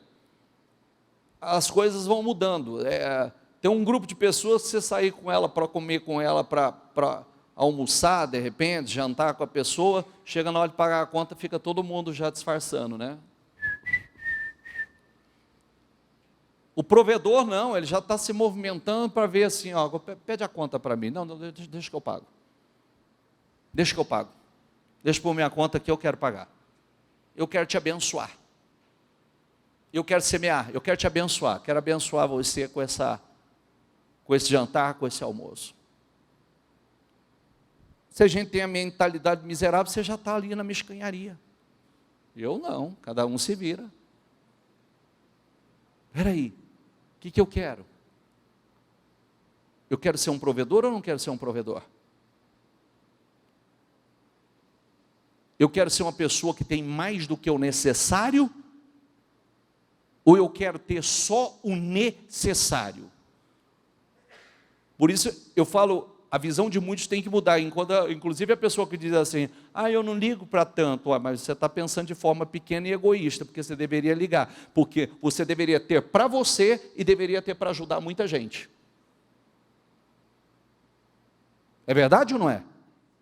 as coisas vão mudando. Tem um grupo de pessoas que você sair com ela para comer com ela, para almoçar, de repente, jantar com a pessoa, chega na hora de pagar a conta, fica todo mundo já disfarçando, né? O provedor não, ele já está se movimentando para ver assim, pede a conta para mim. Não, deixa que eu pago. Deixa que eu pago. Deixa por minha conta que eu quero pagar. Eu quero te abençoar. Eu quero semear, eu quero te abençoar. Quero abençoar você com esse jantar, com esse almoço. Se a gente tem a mentalidade miserável, você já está ali na mesquinharia. Eu não, cada um se vira. Espera aí, o que eu quero? Eu quero ser um provedor ou não quero ser um provedor? Eu quero ser uma pessoa que tem mais do que o necessário? Ou eu quero ter só o necessário? Por isso eu falo, a visão de muitos tem que mudar. Inclusive a pessoa que diz assim, eu não ligo para tanto. Mas você está pensando de forma pequena e egoísta, porque você deveria ligar. Porque você deveria ter para você e deveria ter para ajudar muita gente. É verdade ou não é?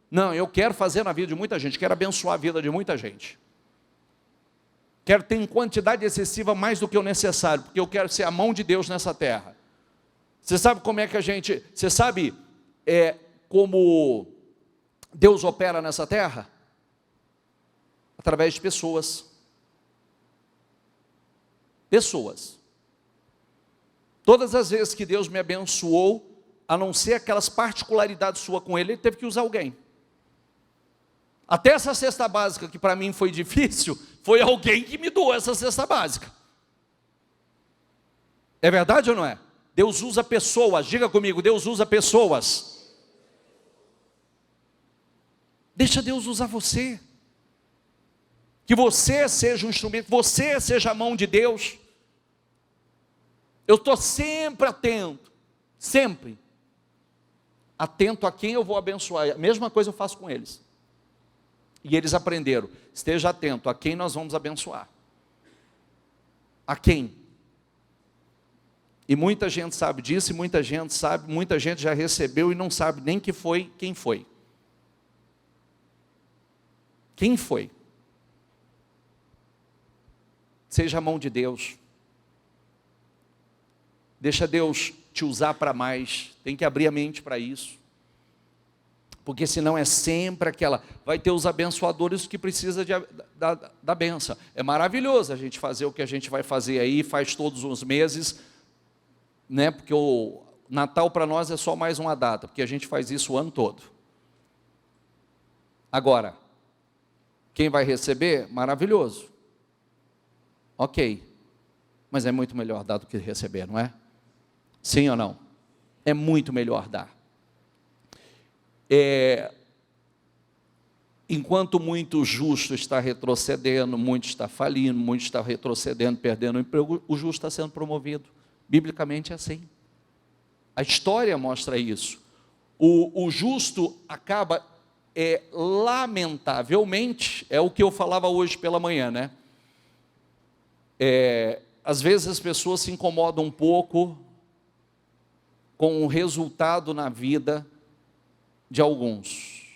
Não, eu quero fazer na vida de muita gente, quero abençoar a vida de muita gente. Quero ter em quantidade excessiva mais do que o necessário, porque eu quero ser a mão de Deus nessa terra. Você sabe como é que você sabe como Deus opera nessa terra? Através de pessoas. Pessoas. Todas as vezes que Deus me abençoou, a não ser aquelas particularidades suas com Ele teve que usar alguém. Até essa cesta básica, que para mim foi difícil, foi alguém que me doou essa cesta básica. É verdade ou não é? Deus usa pessoas, diga comigo, Deus usa pessoas. Deixa Deus usar você. Que você seja um instrumento, você seja a mão de Deus. Eu estou sempre atento, sempre atento a quem eu vou abençoar. A mesma coisa eu faço com eles. E eles aprenderam, esteja atento a quem nós vamos abençoar. A quem? E muita gente sabe disso, e muita gente já recebeu e não sabe nem quem foi. Quem foi? Seja a mão de Deus. Deixa Deus te usar para mais. Tem que abrir a mente para isso. Porque senão é sempre aquela... Vai ter os abençoadores que precisam da benção. É maravilhoso a gente fazer o que a gente vai fazer aí, faz todos os meses, né? Porque o Natal para nós é só mais uma data, porque a gente faz isso o ano todo. Agora, quem vai receber, maravilhoso. Ok, mas é muito melhor dar do que receber, não é? Sim ou não? É muito melhor dar. Enquanto muito justo está retrocedendo, muito está falindo, muito está retrocedendo, perdendo o emprego, o justo está sendo promovido. Biblicamente é assim. A história mostra isso. O justo acaba, lamentavelmente, é o que eu falava hoje pela manhã, né? Às vezes as pessoas se incomodam um pouco com o resultado na vida de alguns.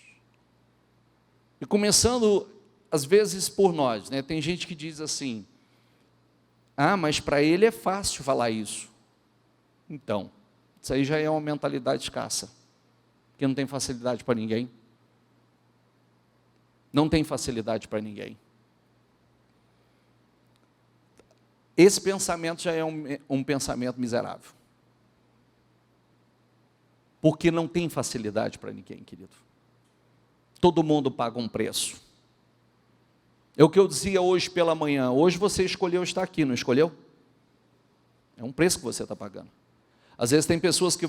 E começando, às vezes, por nós, né? Tem gente que diz assim, mas para ele é fácil falar isso. Então, isso aí já é uma mentalidade escassa, porque não tem facilidade para ninguém. Não tem facilidade para ninguém. Esse pensamento já é um pensamento miserável. Porque não tem facilidade para ninguém, querido. Todo mundo paga um preço. É o que eu dizia hoje pela manhã. Hoje você escolheu estar aqui, não escolheu? É um preço que você está pagando. Às vezes tem pessoas que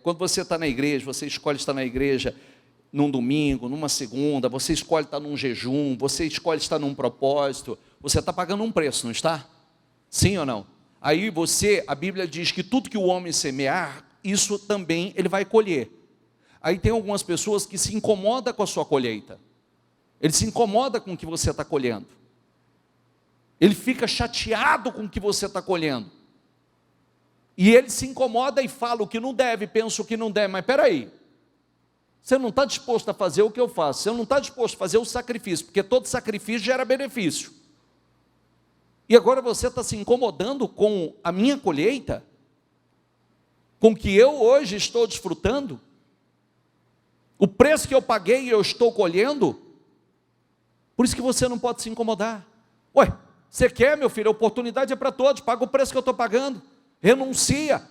quando você está na igreja, você escolhe estar na igreja num domingo, numa segunda, você escolhe estar num jejum, você escolhe estar num propósito, você está pagando um preço, não está? Sim ou não? Aí a Bíblia diz que tudo que o homem semear, isso também ele vai colher. Aí tem algumas pessoas que se incomodam com a sua colheita. Ele se incomoda com o que você está colhendo. Ele fica chateado com o que você está colhendo. E ele se incomoda e fala o que não deve, pensa o que não deve. Mas espera aí, você não está disposto a fazer o que eu faço, você não está disposto a fazer o sacrifício, porque todo sacrifício gera benefício. E agora você está se incomodando com a minha colheita, com o que eu hoje estou desfrutando, o preço que eu paguei e eu estou colhendo. Por isso que você não pode se incomodar. Ué, você quer, meu filho, a oportunidade é para todos, paga o preço que eu estou pagando. Renuncia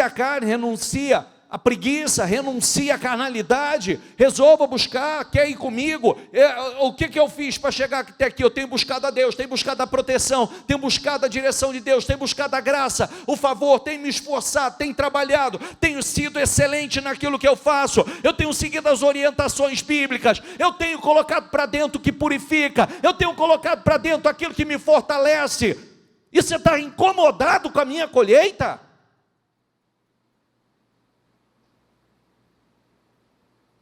à carne, renuncia à preguiça, renuncia à carnalidade, resolva buscar, quer ir comigo. O que eu fiz para chegar até aqui? Eu tenho buscado a Deus, tenho buscado a proteção, tenho buscado a direção de Deus, tenho buscado a graça, o favor, tenho me esforçado, tenho trabalhado, tenho sido excelente naquilo que eu faço, eu tenho seguido as orientações bíblicas, eu tenho colocado para dentro o que purifica, eu tenho colocado para dentro aquilo que me fortalece. E você está incomodado com a minha colheita?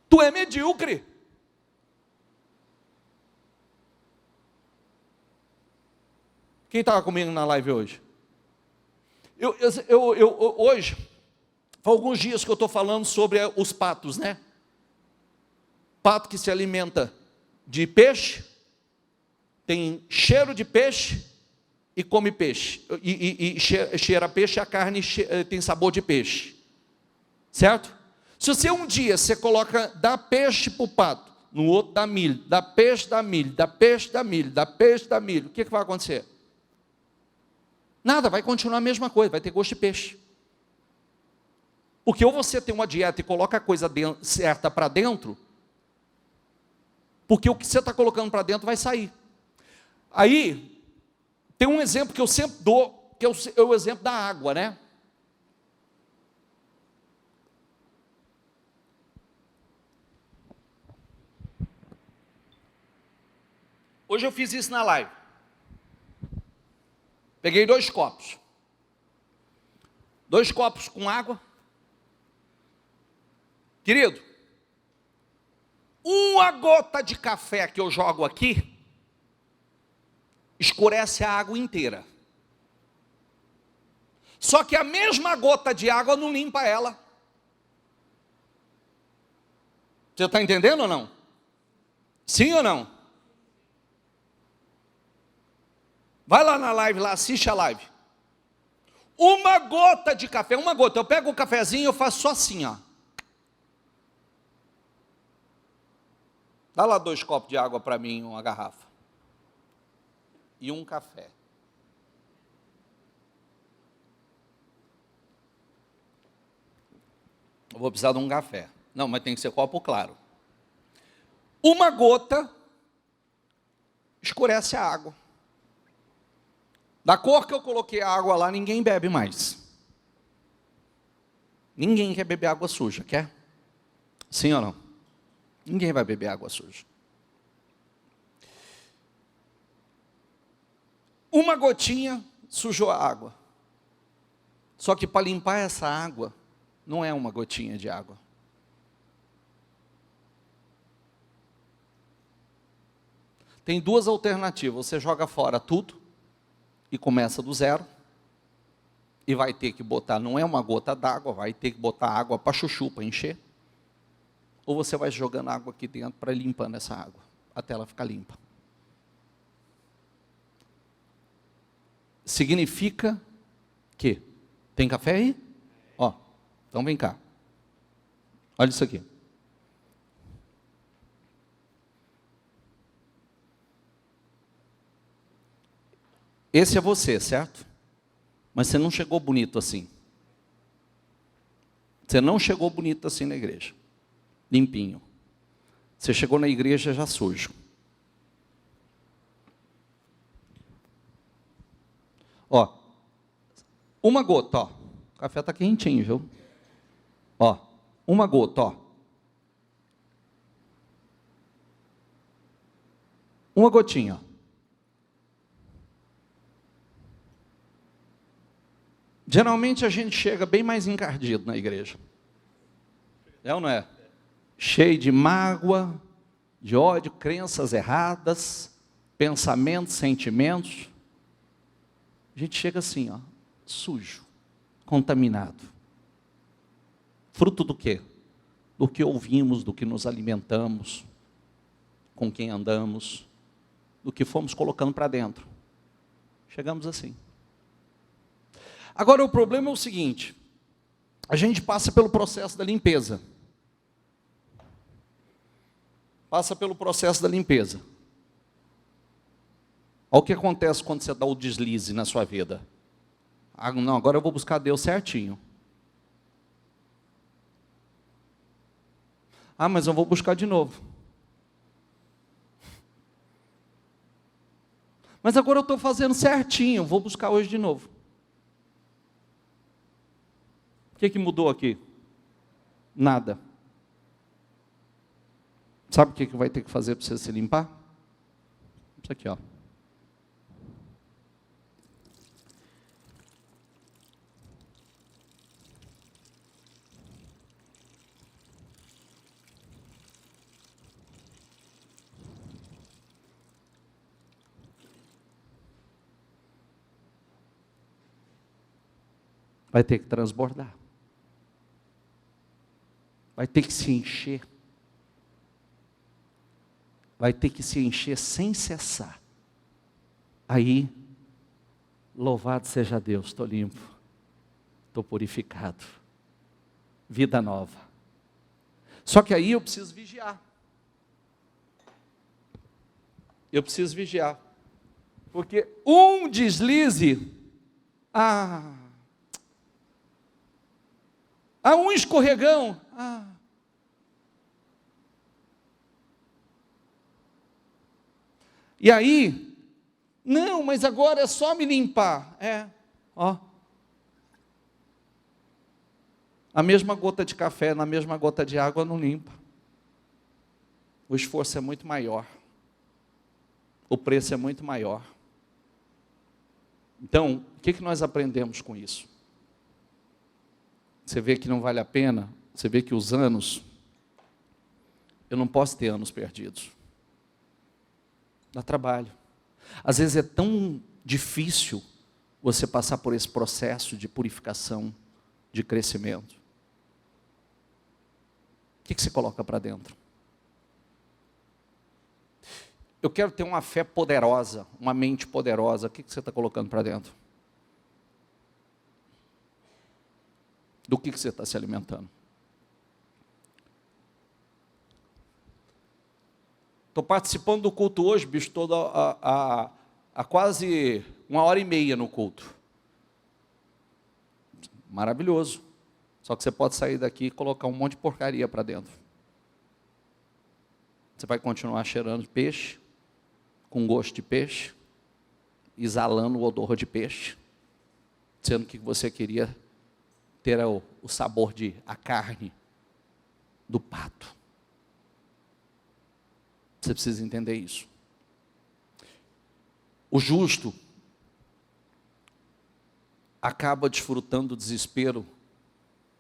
Tu é medíocre. Quem estava comigo na live hoje? Hoje, faz alguns dias que eu estou falando sobre os patos, né? Pato que se alimenta de peixe, tem cheiro de peixe, e come peixe, e cheira peixe, a carne tem sabor de peixe, certo? Se você um dia dá peixe para o pato, no outro dá milho, dá peixe, dá milho, dá peixe, dá milho, dá peixe, dá milho, o que vai acontecer? Nada, vai continuar a mesma coisa, vai ter gosto de peixe. Porque ou você tem uma dieta e coloca a coisa certa para dentro, porque o que você está colocando para dentro vai sair. Aí, tem um exemplo que eu sempre dou, que é o exemplo da água, né? Hoje eu fiz isso na live. Peguei 2 copos. 2 copos com água. Querido, uma gota de café que eu jogo aqui, escurece a água inteira. Só que a mesma gota de água não limpa ela. Você está entendendo ou não? Sim ou não? Vai lá na live, lá, assiste a live. Uma gota de café, uma gota. Eu pego o cafezinho e eu faço só assim, ó. Dá lá 2 copos de água para mim, uma garrafa. E um café. Eu vou precisar de um café. Não, mas tem que ser copo claro. Uma gota escurece a água. Da cor que eu coloquei a água lá, ninguém bebe mais. Ninguém quer beber água suja, quer? Sim ou não? Ninguém vai beber água suja. Uma gotinha sujou a água. Só que para limpar essa água, não é uma gotinha de água. Tem 2 alternativas. Você joga fora tudo e começa do zero. E vai ter que botar, não é uma gota d'água, vai ter que botar água para chuchu, para encher. Ou você vai jogando água aqui dentro para ir limpando essa água, até ela ficar limpa. Significa que, tem café aí? Ó, então vem cá. Olha isso aqui. Esse é você, certo? Mas você não chegou bonito assim. Você não chegou bonito assim na igreja. Limpinho. Você chegou na igreja já sujo. Ó, uma gota, ó. O café está quentinho, viu? Ó, uma gota, ó. Uma gotinha, ó. Geralmente a gente chega bem mais encardido na igreja. É ou não é? Cheio de mágoa, de ódio, crenças erradas, pensamentos, sentimentos. A gente chega assim, ó, sujo, contaminado. Fruto do quê? Do que ouvimos, do que nos alimentamos, com quem andamos, do que fomos colocando para dentro. Chegamos assim. Agora o problema é o seguinte, a gente passa pelo processo da limpeza. Passa pelo processo da limpeza. Olha o que acontece quando você dá o deslize na sua vida. Ah, não, agora eu vou buscar Deus certinho. Ah, mas eu vou buscar de novo. Mas agora eu estou fazendo certinho, vou buscar hoje de novo. O que mudou aqui? Nada. Sabe o que vai ter que fazer para você se limpar? Isso aqui, ó. Vai ter que transbordar. Vai ter que se encher. Vai ter que se encher sem cessar. Aí louvado seja Deus, estou limpo, estou purificado, vida nova. Só que aí eu preciso vigiar. Eu preciso vigiar. Porque um deslize, um escorregão, E aí, não, mas agora é só me limpar. A mesma gota de café, na mesma gota de água não limpa. O esforço é muito maior. O preço é muito maior. Então, o que nós aprendemos com isso? Você vê que não vale a pena, você vê que os anos, eu não posso ter anos perdidos. Dá trabalho. Às vezes é tão difícil você passar por esse processo de purificação, de crescimento. O que você coloca para dentro? Eu quero ter uma fé poderosa, uma mente poderosa. O que você está colocando para dentro? Do que você está se alimentando? Estou participando do culto hoje, bicho, há quase 1h30 no culto. Maravilhoso. Só que você pode sair daqui e colocar um monte de porcaria para dentro. Você vai continuar cheirando de peixe, com gosto de peixe, exalando o odor de peixe, sendo que você queria ter o sabor a carne do pato. Você precisa entender isso. O justo acaba desfrutando do desespero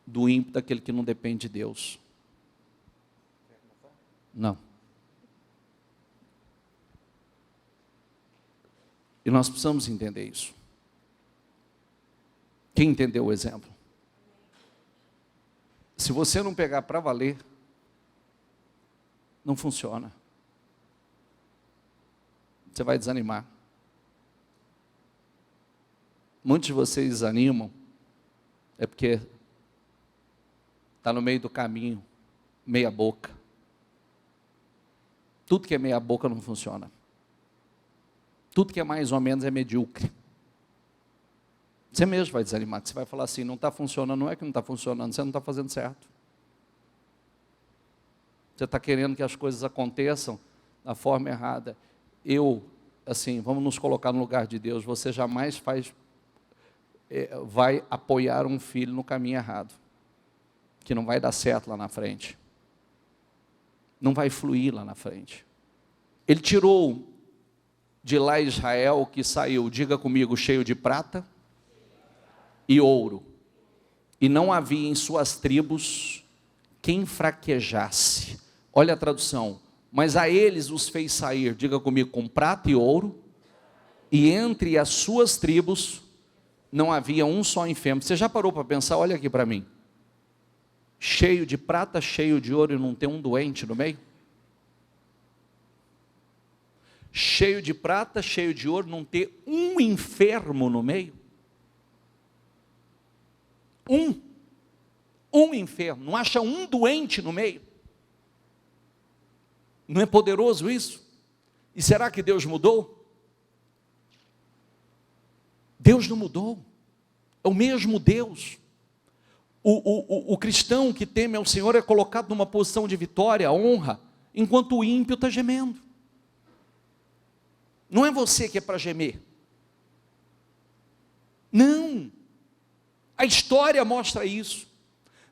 do ímpio, daquele que não depende de Deus. Não. E nós precisamos entender isso. Quem entendeu o exemplo? Se você não pegar para valer, não funciona. Você vai desanimar. Muitos de vocês desanimam, é porque está no meio do caminho, meia boca. Tudo que é meia boca não funciona. Tudo que é mais ou menos é medíocre. Você mesmo vai desanimar, você vai falar assim, não está funcionando, não é que não está funcionando, você não está fazendo certo. Você está querendo que as coisas aconteçam da forma errada. Vamos nos colocar no lugar de Deus, você jamais vai apoiar um filho no caminho errado, que não vai dar certo lá na frente. Não vai fluir lá na frente. Ele tirou de lá Israel, que saiu, diga comigo, cheio de prata e ouro, e não havia em suas tribos quem fraquejasse. Olha a tradução, mas a eles os fez sair, diga comigo, com prata e ouro, e entre as suas tribos não havia um só enfermo. Você já parou para pensar? Olha aqui para mim, cheio de prata, cheio de ouro, e não tem um doente no meio? Cheio de prata, cheio de ouro, não ter um enfermo no meio? Um enfermo, não acha um doente no meio? Não é poderoso isso? E será que Deus mudou? Deus não mudou, é o mesmo Deus. O cristão que teme ao Senhor é colocado numa posição de vitória, honra, enquanto o ímpio está gemendo. Não é você que é para gemer. Não. A história mostra isso.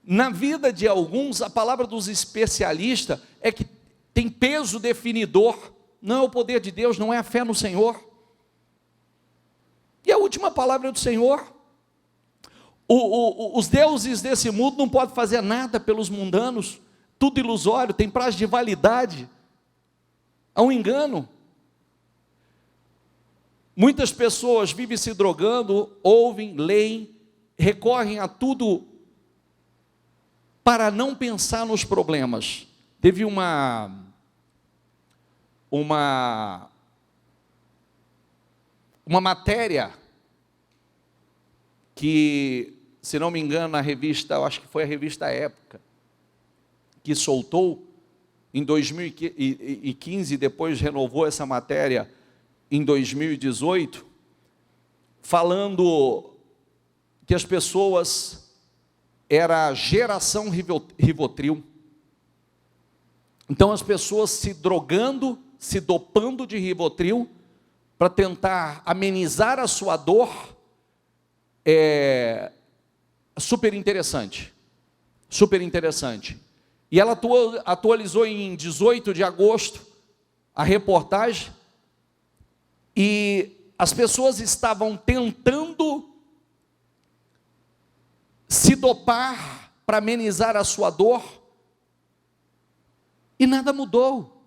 Na vida de alguns, a palavra dos especialistas é que tem peso definidor. Não é o poder de Deus, não é a fé no Senhor. E a última palavra do Senhor. Os deuses desse mundo não podem fazer nada pelos mundanos. Tudo ilusório, tem prazo de validade. Há um engano. Muitas pessoas vivem se drogando, ouvem, leem, recorrem a tudo para não pensar nos problemas. Teve uma matéria que, se não me engano, na revista, eu acho que foi a revista Época, que soltou em 2015, depois renovou essa matéria em 2018, falando que as pessoas era a geração Rivotril. Então as pessoas se drogando, se dopando de Rivotril para tentar amenizar a sua dor. Super interessante, super interessante. E ela atualizou em 18 de agosto a reportagem, e as pessoas estavam tentando se dopar para amenizar a sua dor, e nada mudou.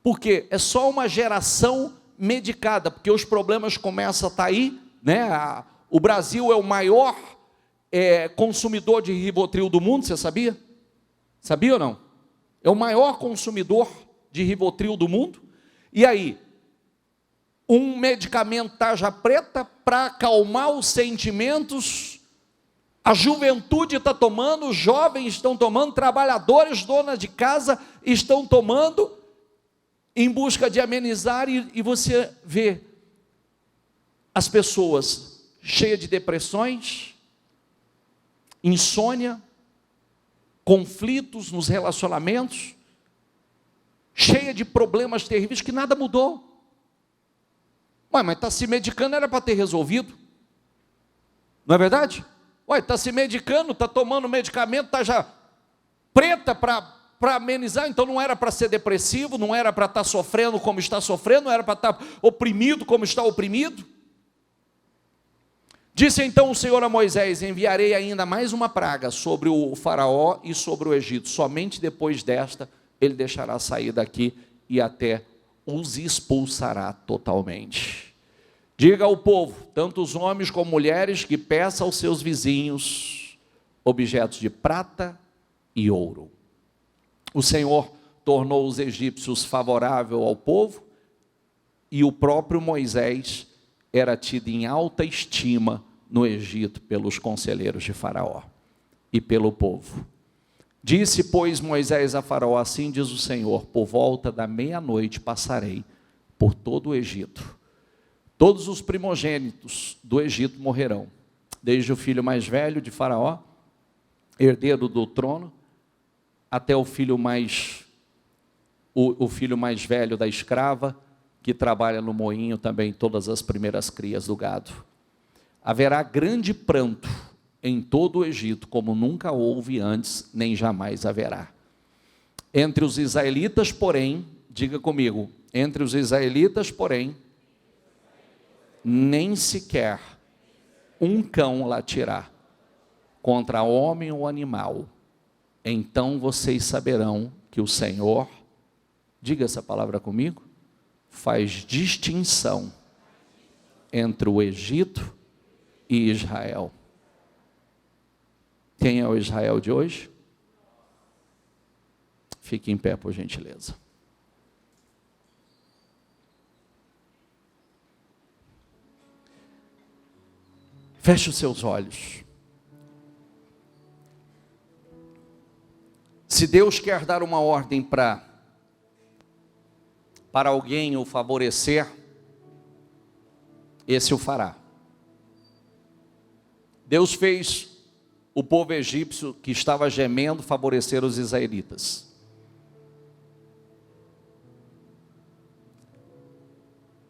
Por quê? É só uma geração medicada, porque os problemas começam a estar aí, né? O Brasil é o maior consumidor de Rivotril do mundo, você sabia? Sabia ou não? É o maior consumidor de Rivotril do mundo. E aí, um medicamento tarja preta para acalmar os sentimentos, a juventude está tomando, os jovens estão tomando, trabalhadores, donas de casa estão tomando, em busca de amenizar, e você vê as pessoas cheias de depressões, insônia, conflitos nos relacionamentos, cheia de problemas terríveis que nada mudou. Mas está se medicando, era para ter resolvido. Não é verdade? Está se medicando, está tomando medicamento, está já preta para amenizar, então não era para ser depressivo, não era para estar sofrendo como está sofrendo, não era para estar oprimido como está oprimido. Disse então o Senhor a Moisés: enviarei ainda mais uma praga sobre o faraó e sobre o Egito. Somente depois desta ele deixará sair daqui e até os expulsará totalmente. Diga ao povo, tanto os homens como mulheres, que peça aos seus vizinhos objetos de prata e ouro. O Senhor tornou os egípcios favorável ao povo, e o próprio Moisés era tido em alta estima no Egito pelos conselheiros de Faraó e pelo povo. Disse, pois, Moisés a Faraó: assim diz o Senhor, por volta da meia-noite passarei por todo o Egito. Todos os primogênitos do Egito morrerão, desde o filho mais velho de Faraó, herdeiro do trono, até o filho mais velho da escrava, que trabalha no moinho, também todas as primeiras crias do gado. Haverá grande pranto em todo o Egito, como nunca houve antes, nem jamais haverá. Entre os israelitas, porém, diga comigo, entre os israelitas, porém, nem sequer um cão latirá contra homem ou animal. Então vocês saberão que o Senhor, diga essa palavra comigo, faz distinção entre o Egito e Israel. Quem é o Israel de hoje? Fique em pé, por gentileza. Feche os seus olhos. Se Deus quer dar uma ordem para alguém o favorecer, esse o fará. Deus fez o povo egípcio que estava gemendo favorecer os israelitas.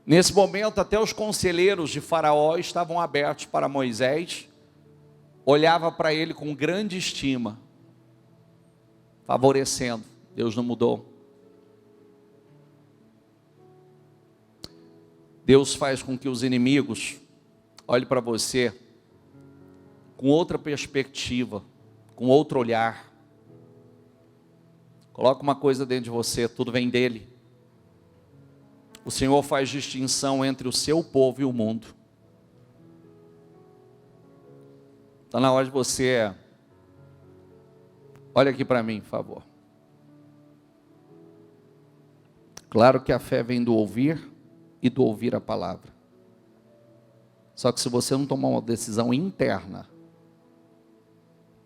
Nesse momento, até os conselheiros de Faraó estavam abertos para Moisés, olhava para ele com grande estima, favorecendo. Deus não mudou. Deus faz com que os inimigos olhem para você com outra perspectiva, com outro olhar. Coloca uma coisa dentro de você, tudo vem dele. O Senhor faz distinção entre o seu povo e o mundo. Está na hora de você... Olha aqui para mim, por favor. Claro que a fé vem do ouvir e do ouvir a palavra. Só que se você não tomar uma decisão interna,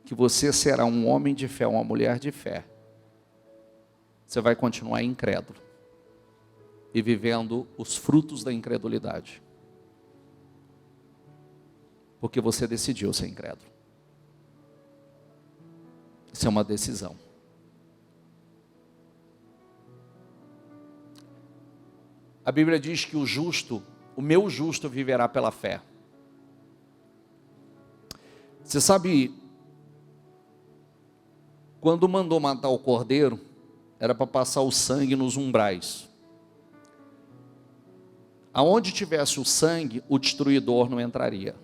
que você será um homem de fé, uma mulher de fé, você vai continuar incrédulo e vivendo os frutos da incredulidade. Porque você decidiu ser incrédulo. Isso é uma decisão. A Bíblia diz que o meu justo viverá pela fé. Você sabe, quando mandou matar o cordeiro, era para passar o sangue nos umbrais. Aonde tivesse o sangue, o destruidor não entraria.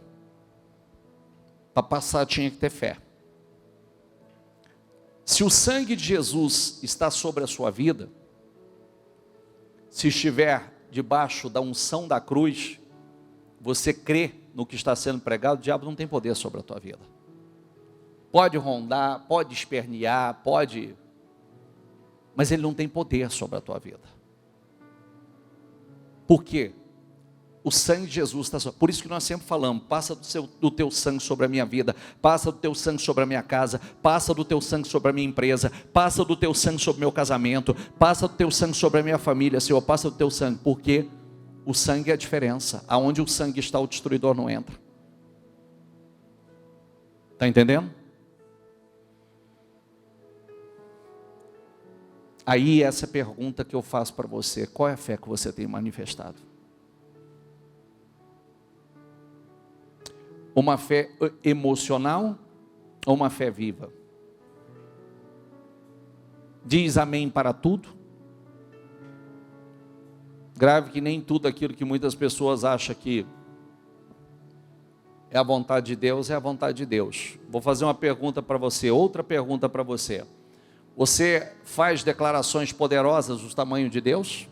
Para passar tinha que ter fé. Se o sangue de Jesus está sobre a sua vida, se estiver debaixo da unção da cruz, você crê no que está sendo pregado, o diabo não tem poder sobre a tua vida. Pode rondar, pode espernear, mas ele não tem poder sobre a tua vida. Por quê? O sangue de Jesus está sobre. Por isso que nós sempre falamos, passa do teu sangue sobre a minha vida, passa do teu sangue sobre a minha casa, passa do teu sangue sobre a minha empresa, passa do teu sangue sobre o meu casamento, passa do teu sangue sobre a minha família, Senhor, passa do teu sangue, porque o sangue é a diferença. Aonde o sangue está, o destruidor não entra. Está entendendo? Aí essa pergunta que eu faço para você, qual é a fé que você tem manifestado? Uma fé emocional ou uma fé viva? Diz amém para tudo? Grave que nem tudo aquilo que muitas pessoas acham que é a vontade de Deus, é a vontade de Deus. Vou fazer uma pergunta para você, outra pergunta para você. Você faz declarações poderosas do tamanho de Deus?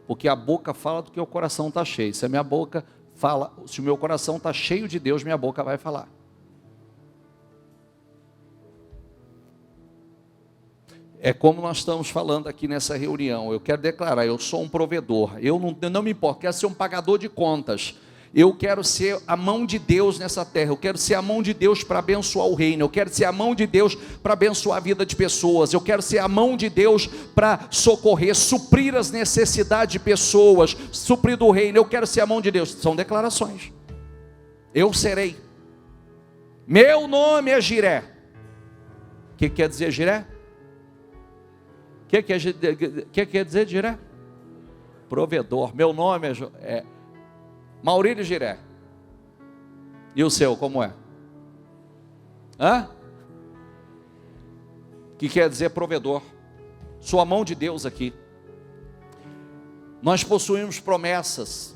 Porque a boca fala do que o coração está cheio. Se a minha boca fala, se o meu coração está cheio de Deus, minha boca vai falar. É como nós estamos falando aqui nessa reunião. Eu quero declarar, eu sou um provedor. Eu não me importo, quero ser um pagador de contas. Eu quero ser a mão de Deus nessa terra. Eu quero ser a mão de Deus para abençoar o reino. Eu quero ser a mão de Deus para abençoar a vida de pessoas. Eu quero ser a mão de Deus para socorrer, suprir as necessidades de pessoas, suprir do reino. Eu quero ser a mão de Deus. São declarações. Eu serei. Meu nome é Jiré. O que quer dizer Jiré? O que quer dizer Jiré? Provedor. Meu nome é Maurílio Jiré. E o seu, como é? Que quer dizer provedor. Sou a mão de Deus aqui. Nós possuímos promessas.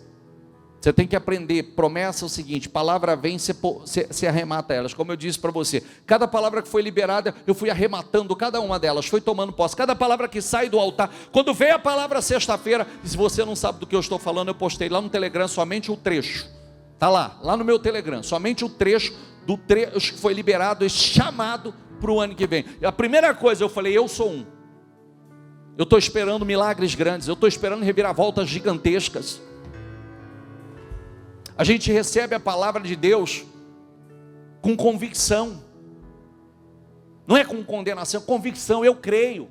Você tem que aprender. Promessa é o seguinte: palavra vem, você arremata elas. Como eu disse para você, cada palavra que foi liberada, eu fui arrematando cada uma delas, fui tomando posse. Cada palavra que sai do altar, quando veio a palavra sexta-feira, e se você não sabe do que eu estou falando, eu postei lá no Telegram somente o trecho. Está lá no meu Telegram, somente o trecho do trecho que foi liberado e chamado para o ano que vem. E a primeira coisa eu falei, eu sou um. Eu estou esperando milagres grandes, eu estou esperando reviravoltas gigantescas. A gente recebe a palavra de Deus com convicção. Não é com condenação, convicção. Eu creio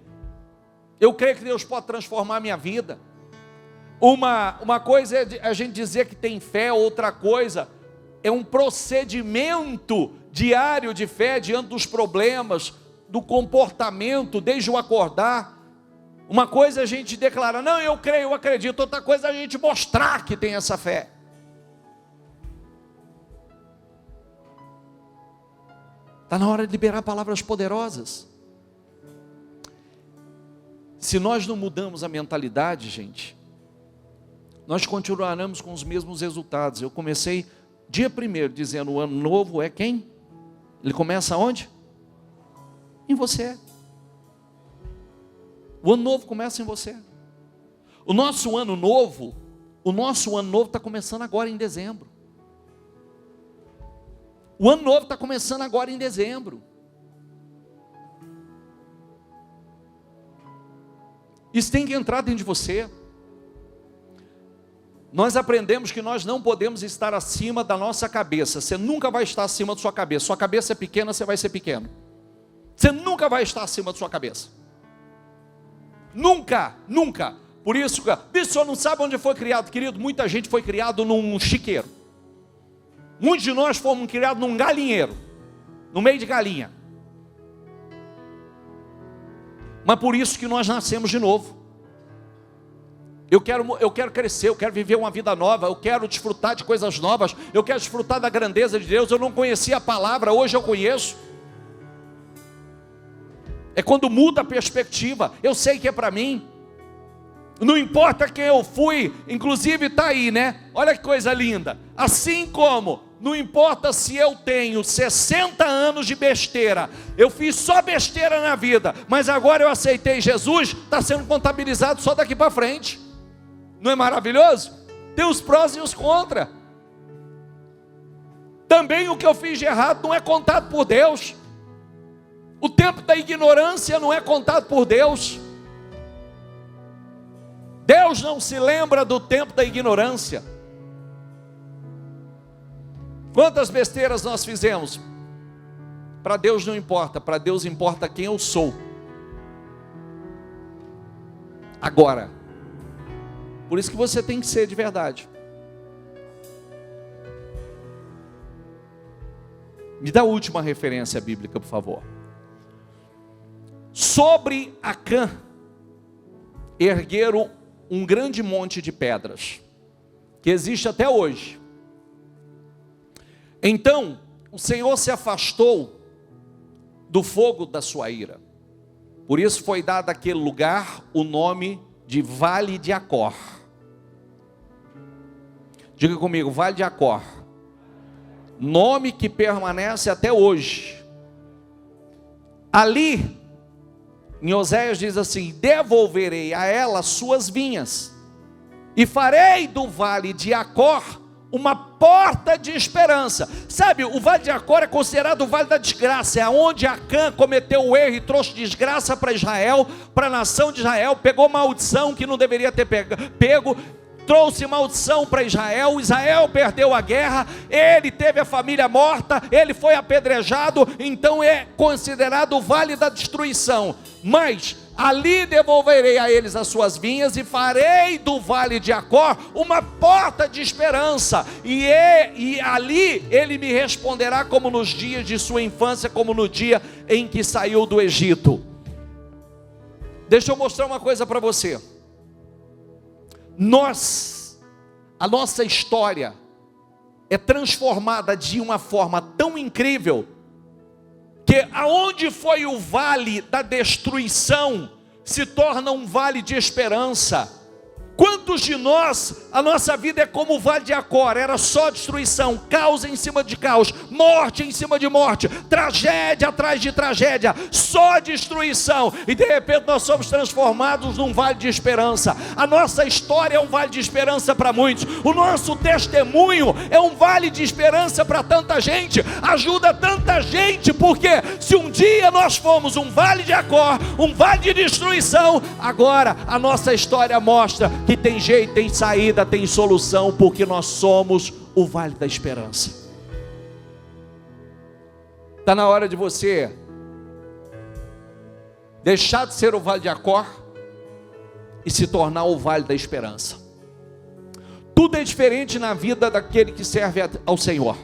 que Deus pode transformar a minha vida. Uma coisa é a gente dizer que tem fé, outra coisa é um procedimento diário de fé diante dos problemas, do comportamento, desde o acordar. Uma coisa é a gente declarar, não, eu creio, eu acredito. Outra coisa é a gente mostrar que tem essa fé. Está na hora de liberar palavras poderosas. Se nós não mudamos a mentalidade, gente, nós continuaremos com os mesmos resultados. Eu comecei dia 1º dizendo, o ano novo é quem? Ele começa onde? Em você. O ano novo começa em você. O nosso ano novo está começando agora em dezembro. O ano novo está começando agora em dezembro. Isso tem que entrar dentro de você. nós aprendemos que nós não podemos estar acima da nossa cabeça. Você nunca vai estar acima da sua cabeça. Sua cabeça é pequena, você vai ser pequeno. Você nunca vai estar acima da sua cabeça. Nunca, nunca. Por isso, o senhor não sabe onde foi criado, querido. Muita gente foi criado num chiqueiro. Muitos de nós fomos criados num galinheiro, no meio de galinha. Mas por isso que nós nascemos de novo. Eu quero crescer, eu quero viver uma vida nova, eu quero desfrutar de coisas novas, eu quero desfrutar da grandeza de Deus. Eu não conhecia a palavra, hoje eu conheço. É quando muda a perspectiva, eu sei que é para mim. Não importa quem eu fui, inclusive está aí, né? Olha que coisa linda. Assim como não importa se eu tenho 60 anos de besteira, eu fiz só besteira na vida, mas agora eu aceitei Jesus, está sendo contabilizado só daqui para frente. Não é maravilhoso? Tem os prós e os contras. Também o que eu fiz de errado não é contado por Deus. O tempo da ignorância não é contado por Deus. Deus não se lembra do tempo da ignorância. Quantas besteiras nós fizemos? Para Deus não importa, para Deus importa quem eu sou. Agora, por isso que você tem que ser de verdade. Me dá a última referência bíblica, por favor. Sobre Acã, ergueram um grande monte de pedras, que existe até hoje. Então, o Senhor se afastou do fogo da sua ira. Por isso foi dado àquele lugar o nome de Vale de Acor. Diga comigo, Vale de Acor. Nome que permanece até hoje. Ali, em Oséias diz assim: devolverei a ela suas vinhas, e farei do Vale de Acor uma porta de esperança. Sabe, o Vale de Acor é considerado o Vale da Desgraça. É onde Acã cometeu o erro e trouxe desgraça para Israel, para a nação de Israel. Pegou maldição que não deveria ter pego. Trouxe maldição para Israel. Israel perdeu a guerra. Ele teve a família morta. Ele foi apedrejado. Então é considerado o Vale da Destruição. Mas ali devolverei a eles as suas vinhas, e farei do Vale de Acor uma porta de esperança, e ali ele me responderá como nos dias de sua infância, como no dia em que saiu do Egito. Deixa eu mostrar uma coisa para você. A nossa história é transformada de uma forma tão incrível, que aonde foi o vale da destruição, se torna um vale de esperança. Quantos de nós, a nossa vida é como o Vale de Acor, era só destruição, caos em cima de caos, morte em cima de morte, tragédia atrás de tragédia, só destruição, e de repente nós somos transformados num vale de esperança. A nossa história é um vale de esperança para muitos, o nosso testemunho é um vale de esperança para tanta gente, ajuda tanta gente, porque se um dia nós fomos um Vale de Acor, um vale de destruição, agora a nossa história mostra que tem jeito, tem saída, tem solução, porque nós somos o Vale da Esperança. Está na hora de você deixar de ser o Vale de Acor e se tornar o Vale da Esperança. Tudo é diferente na vida daquele que serve ao Senhor,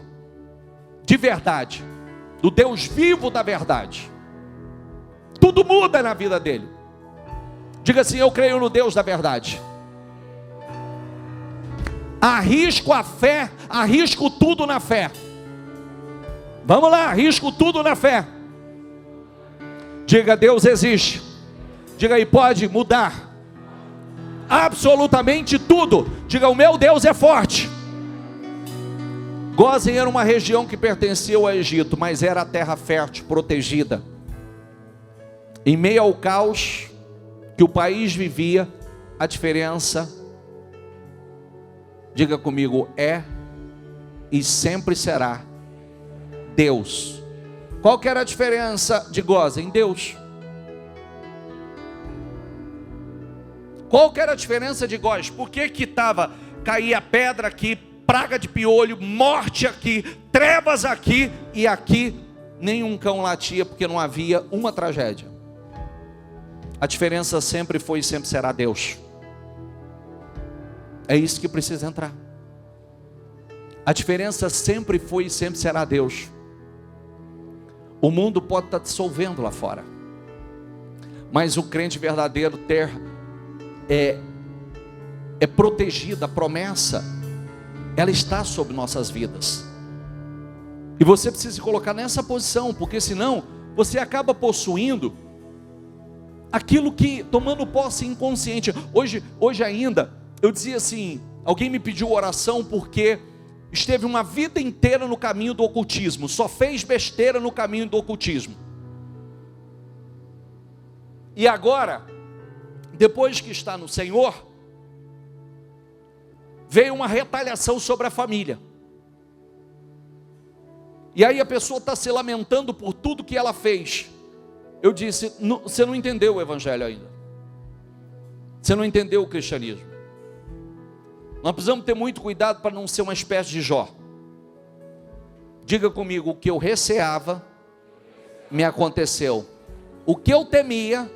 de verdade, do Deus vivo da verdade. Tudo muda na vida dele. Diga assim: eu creio no Deus da verdade. Arrisco a fé, arrisco tudo na fé. Vamos lá, arrisco tudo na fé. Diga: Deus existe. Diga aí: pode mudar absolutamente tudo. Diga: o meu Deus é forte. Gósen era uma região que pertencia ao Egito, mas era a terra fértil, protegida. Em meio ao caos que o país vivia, a diferença, diga comigo, é e sempre será Deus. Qual que era a diferença de Gósen? Deus. Qual que era a diferença de Gósen? Por que estava caía pedra aqui, praga de piolho, morte aqui, trevas aqui, e aqui nenhum cão latia, porque não havia uma tragédia. A diferença sempre foi e sempre será Deus. É isso que precisa entrar. A diferença sempre foi e sempre será Deus. O mundo pode estar dissolvendo lá fora, mas o crente verdadeiro é protegido. A promessa, ela está sobre nossas vidas. E você precisa se colocar nessa posição, porque senão você acaba possuindo aquilo que, tomando posse inconsciente. Hoje ainda, eu dizia assim, alguém me pediu oração porque esteve uma vida inteira no caminho do ocultismo, só fez besteira no caminho do ocultismo. E agora, depois que está no Senhor, veio uma retaliação sobre a família. E aí a pessoa está se lamentando por tudo que ela fez. Eu disse, você não entendeu o evangelho ainda. Você não entendeu o cristianismo. Nós precisamos ter muito cuidado para não ser uma espécie de Jó. Diga comigo, o que eu receava, me aconteceu. O que eu temia,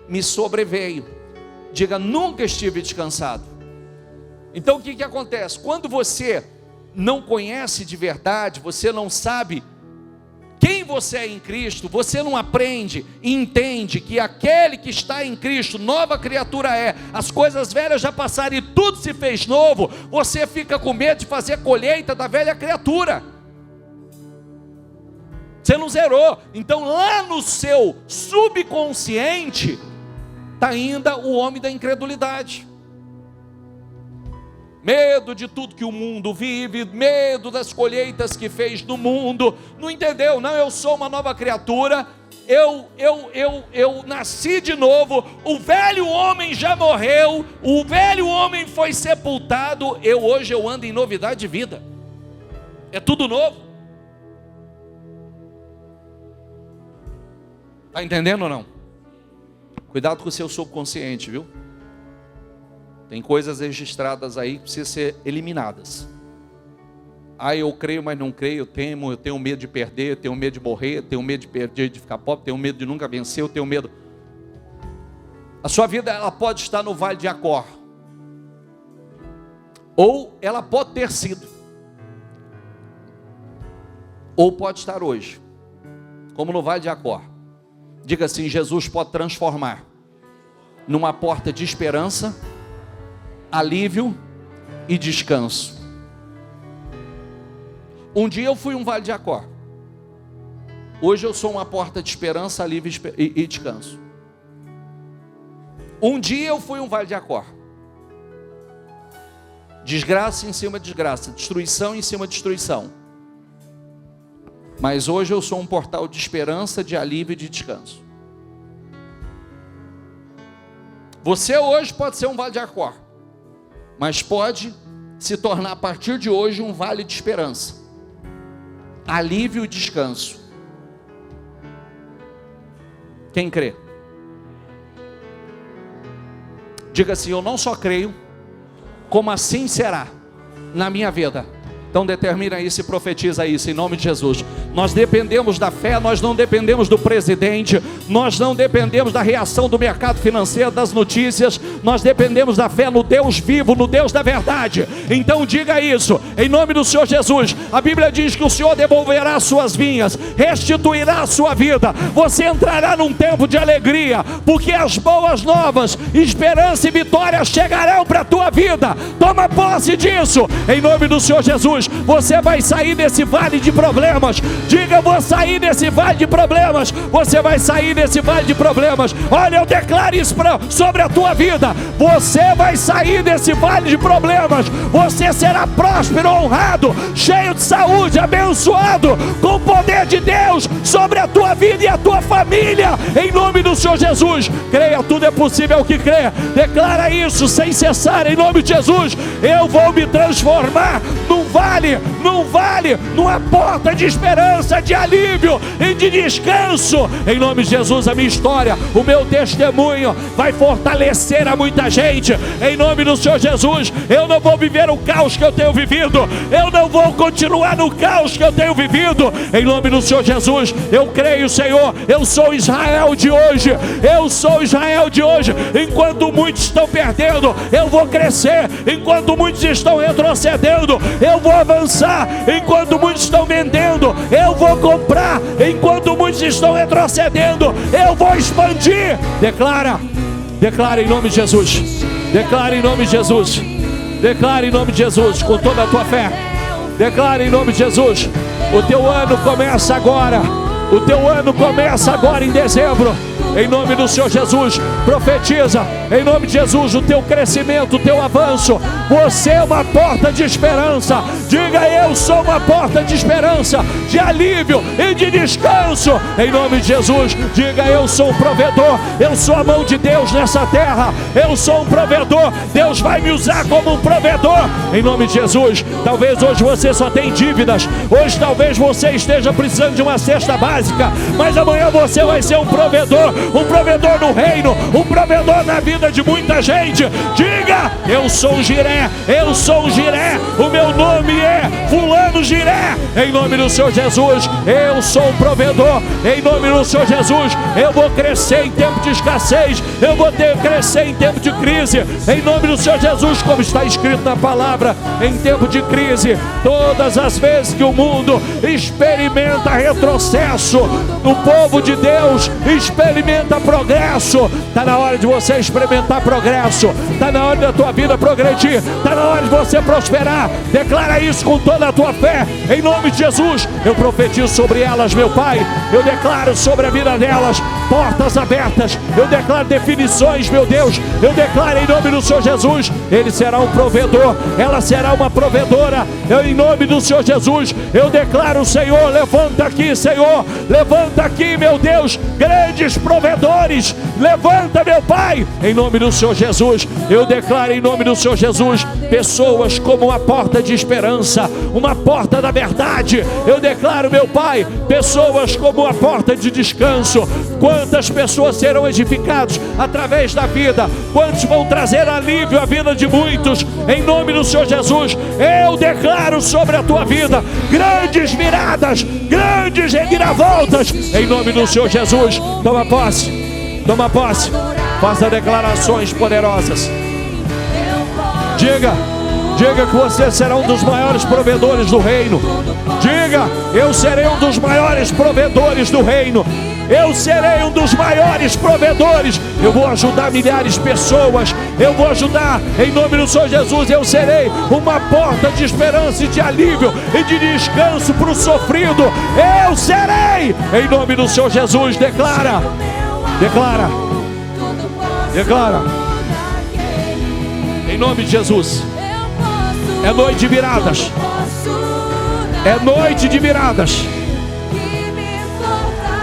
me sobreveio. Diga, nunca estive descansado. Então o que acontece? Quando você não conhece de verdade, você não sabe quem você é em Cristo, você não aprende e entende que aquele que está em Cristo, nova criatura é, as coisas velhas já passaram e tudo se fez novo, você fica com medo de fazer colheita da velha criatura. Você não zerou. Então lá no seu subconsciente está ainda o homem da incredulidade. Medo de tudo que o mundo vive, medo das colheitas que fez no mundo. Não entendeu? Não, eu sou uma nova criatura. Eu nasci de novo. O velho homem já morreu. O velho homem foi sepultado. Hoje eu ando em novidade de vida. É tudo novo. Está entendendo ou não? Cuidado com o seu subconsciente, viu? Tem coisas registradas aí que precisam ser eliminadas. Eu creio, mas não creio, eu tenho medo de perder, eu tenho medo de morrer, eu tenho medo de perder, de ficar pobre, eu tenho medo de nunca vencer, eu tenho medo. A sua vida, ela pode estar no Vale de Acor, ou ela pode ter sido, ou pode estar hoje, como no Vale de Acor. Diga assim, Jesus pode transformar numa porta de esperança, alívio e descanso. Um dia eu fui um Vale de Acor. Hoje eu sou uma porta de esperança, alívio e descanso. Um dia eu fui um Vale de Acor. Desgraça em cima de desgraça, destruição em cima de destruição. Mas hoje eu sou um portal de esperança, de alívio e de descanso. Você hoje pode ser um Vale de Acor, mas pode se tornar a partir de hoje um vale de esperança, alívio e descanso. Quem crê? Diga assim, eu não só creio, como assim será na minha vida. Então determina isso e profetiza isso em nome de Jesus. Nós dependemos da fé, nós não dependemos do presidente, nós não dependemos da reação do mercado financeiro, das notícias, nós dependemos da fé no Deus vivo, no Deus da verdade. Então diga isso, em nome do Senhor Jesus. A Bíblia diz que o Senhor devolverá as suas vinhas, restituirá a sua vida, você entrará num tempo de alegria, porque as boas novas, esperança e vitória chegarão para a tua vida. Toma posse disso, em nome do Senhor Jesus. Você vai sair desse vale de problemas. Diga, vou sair desse vale de problemas. Você vai sair desse vale de problemas. Olha, eu declaro isso sobre a tua vida. Você vai sair desse vale de problemas. Você será próspero, honrado, cheio de saúde, abençoado, com o poder de Deus sobre a tua vida e a tua família, em nome do Senhor Jesus. Creia, tudo é possível ao que crê. Declara isso sem cessar, em nome de Jesus. Eu vou me transformar num vale não há porta de esperança, de alívio e de descanso. Em nome de Jesus, a minha história, o meu testemunho vai fortalecer a muita gente. Em nome do Senhor Jesus, eu não vou viver o caos que eu tenho vivido, eu não vou continuar no caos que eu tenho vivido. Em nome do Senhor Jesus, eu creio, Senhor, eu sou Israel de hoje, eu sou Israel de hoje. Enquanto muitos estão perdendo, eu vou crescer. Enquanto muitos estão retrocedendo, eu vou avançar. Enquanto muitos estão vendendo, eu vou comprar. Enquanto muitos estão retrocedendo, eu vou expandir. Declara em nome de Jesus. Declara em nome de Jesus. Declara em nome de Jesus, com toda a tua fé. Declara em nome de Jesus. O teu ano começa agora. O teu ano começa agora em dezembro. Em nome do Senhor Jesus, profetiza, em nome de Jesus, o teu crescimento, o teu avanço. Você é uma porta de esperança. Diga: eu sou uma porta de esperança, de alívio e de descanso. Em nome de Jesus, diga: eu sou um provedor, eu sou a mão de Deus nessa terra, eu sou um provedor, Deus vai me usar como um provedor. Em nome de Jesus, talvez hoje você só tem dívidas, hoje talvez você esteja precisando de uma cesta básica, mas amanhã você vai ser um provedor no reino, um provedor na vida de muita gente. Diga: eu sou um Jiré, eu sou um Jiré, o meu nome é fulano Jiré. Em nome do Senhor Jesus, eu sou um provedor. Em nome do Senhor Jesus, eu vou crescer em tempo de escassez, eu vou crescer em tempo de crise. Em nome do Senhor Jesus, como está escrito na palavra, em tempo de crise, todas as vezes que o mundo experimenta retrocesso, o povo de Deus experimenta progresso. Está na hora de você experimentar progresso. Está na hora da tua vida progredir. Está na hora de você prosperar. Declara isso com toda a tua fé. Em nome de Jesus, eu profetizo sobre elas, meu Pai. Eu declaro sobre a vida delas portas abertas. Eu declaro definições, meu Deus. Eu declaro em nome do Senhor Jesus, ele será um provedor, ela será uma provedora. Eu, em nome do Senhor Jesus, eu declaro, Senhor, levanta aqui, Senhor, levanta aqui, meu Deus, grandes provedores. Levanta, meu Pai, em nome do Senhor Jesus. Eu declaro em nome do Senhor Jesus, pessoas como uma porta de esperança, uma porta da verdade. Eu declaro, meu Pai, pessoas como uma porta de descanso. Quantas pessoas serão edificadas através da vida, quantos vão trazer alívio à vida de muitos. Em nome do Senhor Jesus, eu declaro sobre a tua vida grandes viradas, grandes reviravoltas. Em nome do Senhor Jesus, toma posse, faça declarações poderosas. Diga que você será um dos maiores provedores do reino. Diga: eu serei um dos maiores provedores do reino. Eu serei um dos maiores provedores. Eu vou ajudar milhares de pessoas. Eu vou ajudar em nome do Senhor Jesus. Eu serei uma porta de esperança e de alívio e de descanso para o sofrido. Eu serei em nome do Senhor Jesus. Declara. Em nome de Jesus. É noite de viradas. É noite de viradas.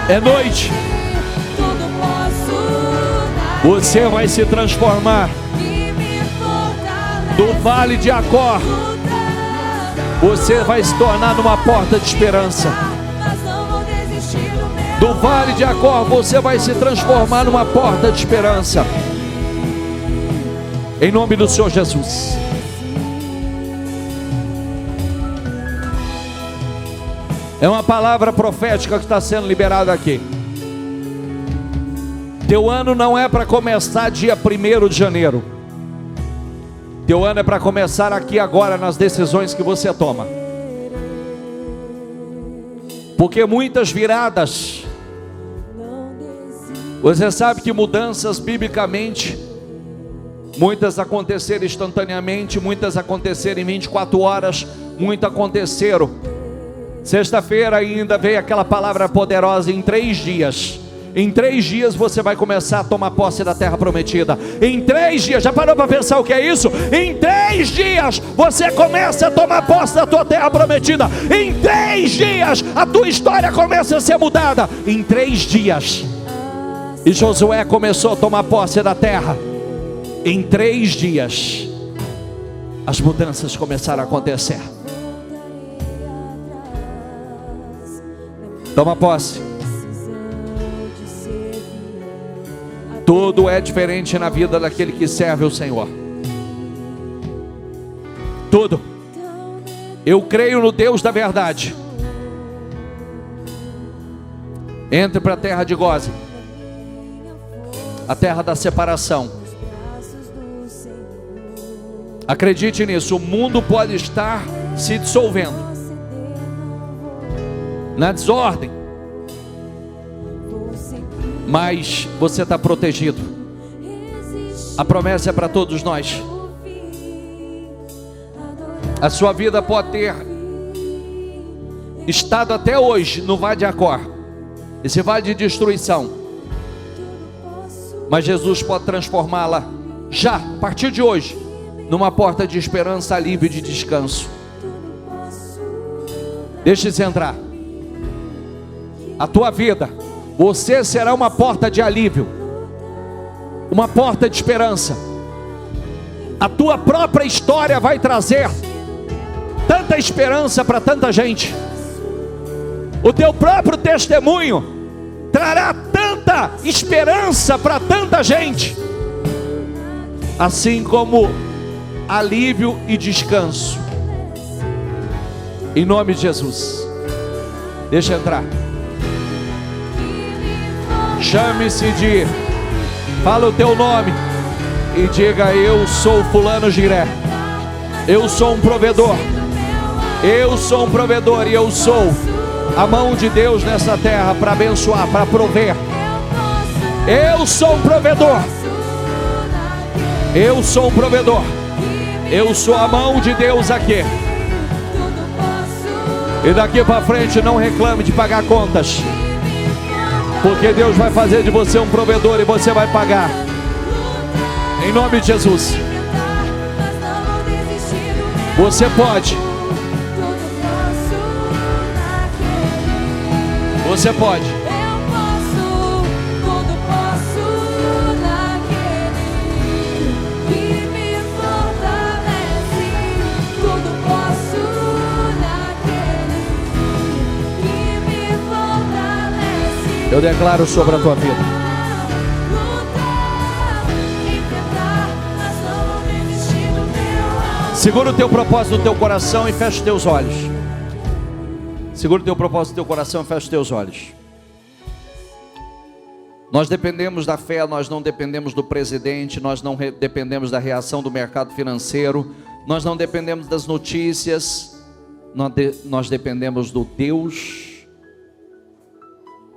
É noite. Você vai se transformar do vale de Acor. Você vai se tornar numa porta de esperança. Do vale de Acor, você vai se transformar numa porta de esperança. Em nome do Senhor Jesus. É uma palavra profética que está sendo liberada aqui. Teu ano não é para começar dia 1º de janeiro. Teu ano é para começar aqui agora, nas decisões que você toma. Porque muitas viradas, você sabe que mudanças biblicamente, muitas aconteceram instantaneamente, muitas aconteceram em 24 horas, muitas aconteceram. Sexta-feira ainda veio aquela palavra poderosa: em 3 dias. Em 3 dias você vai começar a tomar posse da terra prometida. Em 3 dias, já parou para pensar o que é isso? Em 3 dias você começa a tomar posse da tua terra prometida. Em 3 dias a tua história começa a ser mudada. Em 3 dias. E Josué começou a tomar posse da terra. Em 3 dias as mudanças começaram a acontecer. Toma posse. Tudo é diferente na vida daquele que serve o Senhor. Tudo. Eu creio no Deus da verdade. Entre para a terra de Gósen, a terra da separação. Acredite nisso. O mundo pode estar se dissolvendo na desordem, mas você está protegido. A promessa é para todos nós. A sua vida pode ter estado até hoje no vale de Acor, esse vale de destruição, mas Jesus pode transformá-la já, a partir de hoje, numa porta de esperança, alívio e de descanso. Deixe-se entrar. A tua vida, você será uma porta de alívio, uma porta de esperança. A tua própria história vai trazer tanta esperança para tanta gente. O teu próprio testemunho trará tanta esperança para tanta gente, assim como alívio e descanso. Em nome de Jesus. Deixa entrar. Chame-se de, fala o teu nome e diga: eu sou fulano Jiré. Eu sou um provedor. Eu sou um provedor e eu sou a mão de Deus nessa terra para abençoar, para prover. Eu sou um provedor. Eu sou um provedor. Eu sou a mão de Deus aqui. E daqui para frente não reclame de pagar contas, porque Deus vai fazer de você um provedor e você vai pagar. Em nome de Jesus. Você pode. Você pode. Eu declaro sobre a tua vida. Segura o teu propósito no teu coração e fecha os teus olhos. Segura o teu propósito no teu coração e fecha os teus olhos. Nós dependemos da fé, nós não dependemos do presidente, nós não dependemos da reação do mercado financeiro, nós não dependemos das notícias, nós dependemos do Deus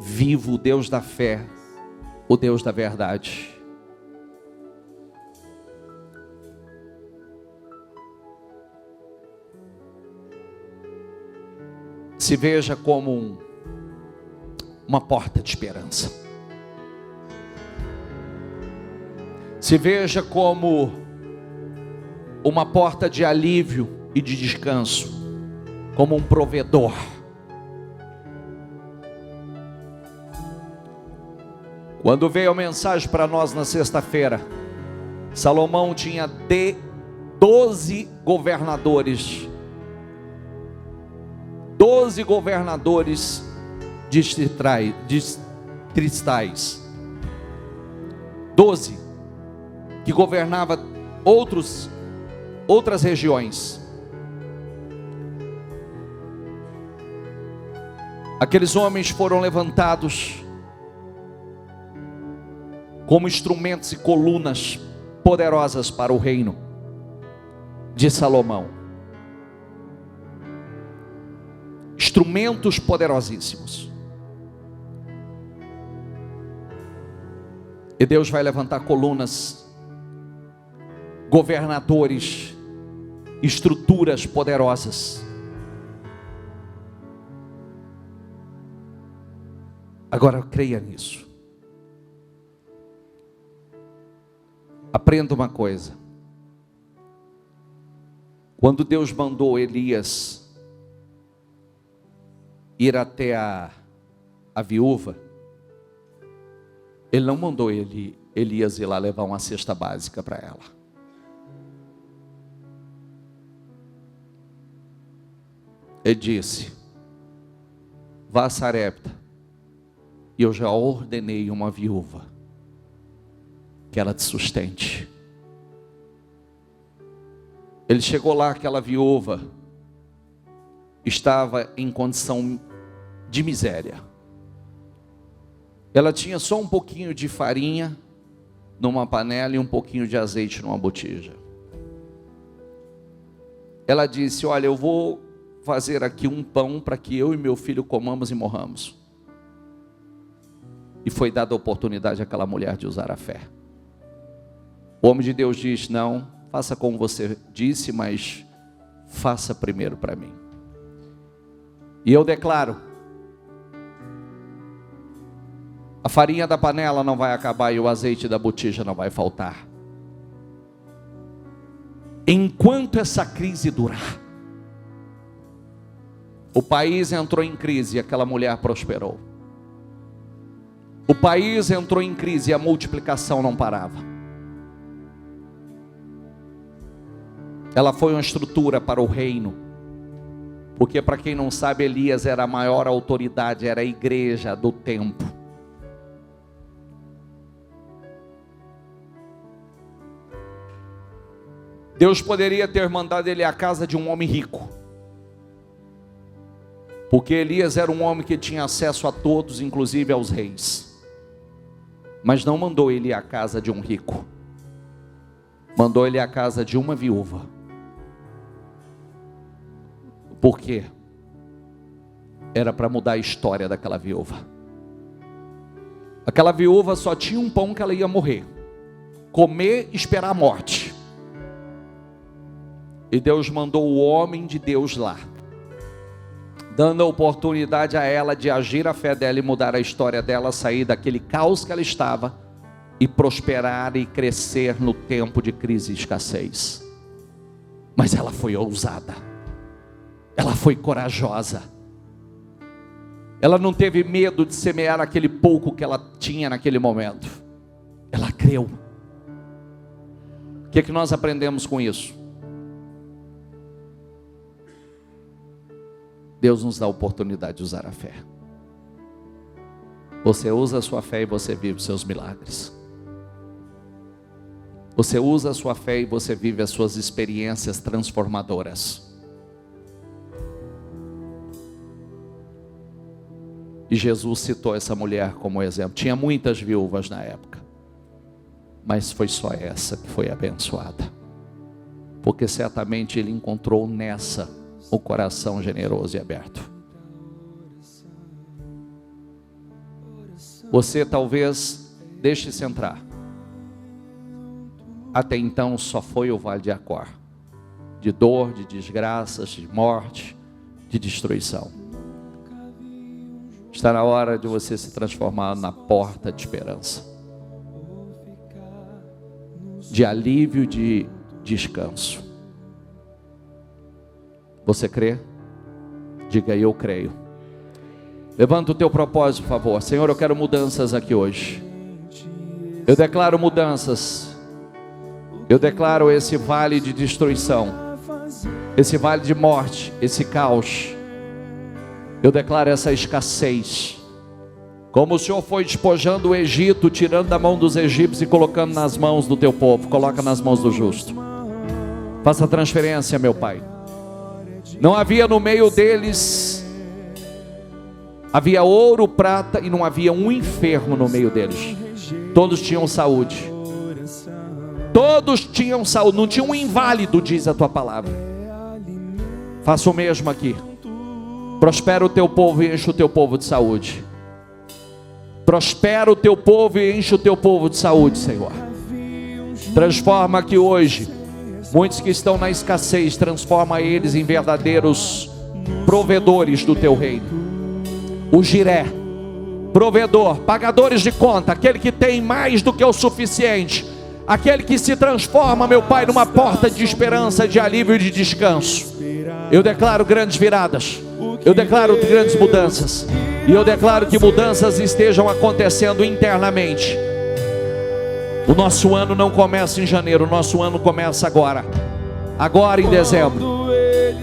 vivo, o Deus da fé, o Deus da verdade. Se veja como uma porta de esperança. Se veja como uma porta de alívio e de descanso, como um provedor. Quando veio a mensagem para nós na sexta-feira, Salomão tinha 12 governadores. 12 governadores distritais. 12 que governava outras regiões. Aqueles homens foram levantados como instrumentos e colunas poderosas para o reino de Salomão. Instrumentos poderosíssimos. E Deus vai levantar colunas, governadores, estruturas poderosas. Agora creia nisso. Aprenda uma coisa. Quando Deus mandou Elias ir até a viúva, Ele não mandou Elias ir lá levar uma cesta básica para ela. Ele disse: vá a Sarepta, e eu já ordenei uma viúva, que ela te sustente. Ele chegou lá, aquela viúva estava em condição de miséria. Ela tinha só um pouquinho de farinha numa panela e um pouquinho de azeite numa botija. Ela disse: olha, eu vou fazer aqui um pão para que eu e meu filho comamos e morramos. E foi dada a oportunidade àquela mulher de usar a fé. O homem de Deus diz: não, faça como você disse, mas faça primeiro para mim. E eu declaro: a farinha da panela não vai acabar e o azeite da botija não vai faltar. Enquanto essa crise durar, o país entrou em crise e aquela mulher prosperou. O país entrou em crise e a multiplicação não parava. Ela foi uma estrutura para o reino. Porque, para quem não sabe, Elias era a maior autoridade, era a igreja do tempo. Deus poderia ter mandado ele à casa de um homem rico, porque Elias era um homem que tinha acesso a todos, inclusive aos reis. Mas não mandou ele à casa de um rico, mandou ele à casa de uma viúva. Por quê? Era para mudar a história daquela viúva. Aquela viúva só tinha um pão que ela ia morrer, comer e esperar a morte. E Deus mandou o homem de Deus lá, dando a oportunidade a ela de agir a fé dela e mudar a história dela, sair daquele caos que ela estava e prosperar e crescer no tempo de crise e escassez. Mas ela foi ousada, ela foi corajosa, ela não teve medo de semear aquele pouco que ela tinha naquele momento, ela creu. O que é que nós aprendemos com isso? Deus nos dá a oportunidade de usar a fé. Você usa a sua fé e você vive os seus milagres. Você usa a sua fé e você vive as suas experiências transformadoras. E Jesus citou essa mulher como exemplo. Tinha muitas viúvas na época, mas foi só essa que foi abençoada, porque certamente ele encontrou nessa o coração generoso e aberto. Você talvez deixe-se entrar. Até então só foi o vale de Acor, de dor, de desgraças, de morte, de destruição. Está na hora de você se transformar na porta de esperança, de alívio, de descanso. Você crê? Diga: eu creio. Levanta o teu propósito, por favor. Senhor, eu quero mudanças aqui hoje. Eu declaro mudanças. Eu declaro esse vale de destruição, esse vale de morte, esse caos. Eu declaro essa escassez. Como o Senhor foi despojando o Egito, tirando da mão dos egípcios e colocando nas mãos do teu povo, coloca nas mãos do justo. Faça a transferência, meu Pai. Não havia no meio deles, havia ouro, prata, e não havia um enfermo no meio deles. Todos tinham saúde. Todos tinham saúde, não tinha um inválido, diz a tua palavra. Faça o mesmo aqui. Prospera o teu povo e enche o teu povo de saúde. Prospera o teu povo e enche o teu povo de saúde, Senhor. Transforma aqui hoje muitos que estão na escassez, transforma eles em verdadeiros provedores do teu reino. O Jiré, provedor, pagadores de conta, aquele que tem mais do que o suficiente, aquele que se transforma, meu Pai, numa porta de esperança, de alívio e de descanso. Eu declaro grandes viradas, eu declaro grandes mudanças, e eu declaro que mudanças estejam acontecendo internamente. O nosso ano não começa em janeiro, o nosso ano começa agora. Agora em dezembro.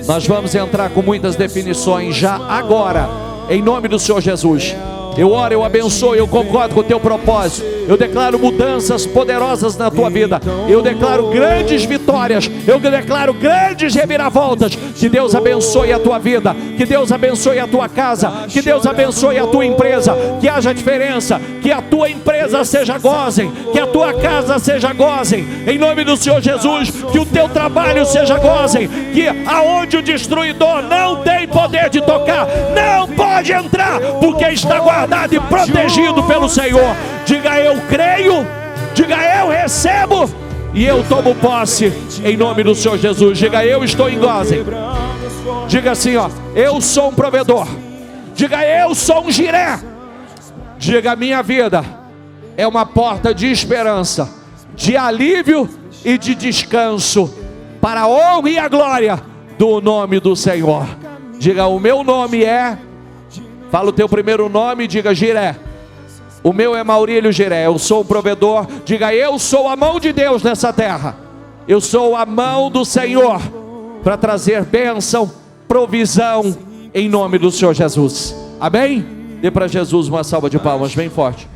Nós vamos entrar com muitas definições já agora. em nome do Senhor Jesus. Eu oro, eu abençoo, eu concordo com o teu propósito. Eu declaro mudanças poderosas na tua vida. Eu declaro grandes vitórias. Eu declaro grandes reviravoltas. Que Deus abençoe a tua vida. Que Deus abençoe a tua casa. Que Deus abençoe a tua empresa. Que haja diferença. Que a tua empresa seja gozem. Que a tua casa seja gozem. Em nome do Senhor Jesus. Que o teu trabalho seja gozem. Que aonde o destruidor não tem poder de tocar, não pode entrar, porque está guardado e protegido pelo Senhor. Diga: eu creio. Diga: eu recebo e eu tomo posse em nome do Senhor Jesus. Diga: eu estou em Gósen. Diga assim, ó: eu sou um provedor. Diga: eu sou um Jiré. Diga: minha vida é uma porta de esperança, de alívio e de descanso, para a honra e a glória do nome do Senhor. Diga: o meu nome é... Fala o teu primeiro nome, diga: Jiré. O meu é Maurílio Jiré, eu sou o provedor. Diga: eu sou a mão de Deus nessa terra. Eu sou a mão do Senhor para trazer bênção, provisão, em nome do Senhor Jesus. Amém? Dê para Jesus uma salva de palmas bem forte.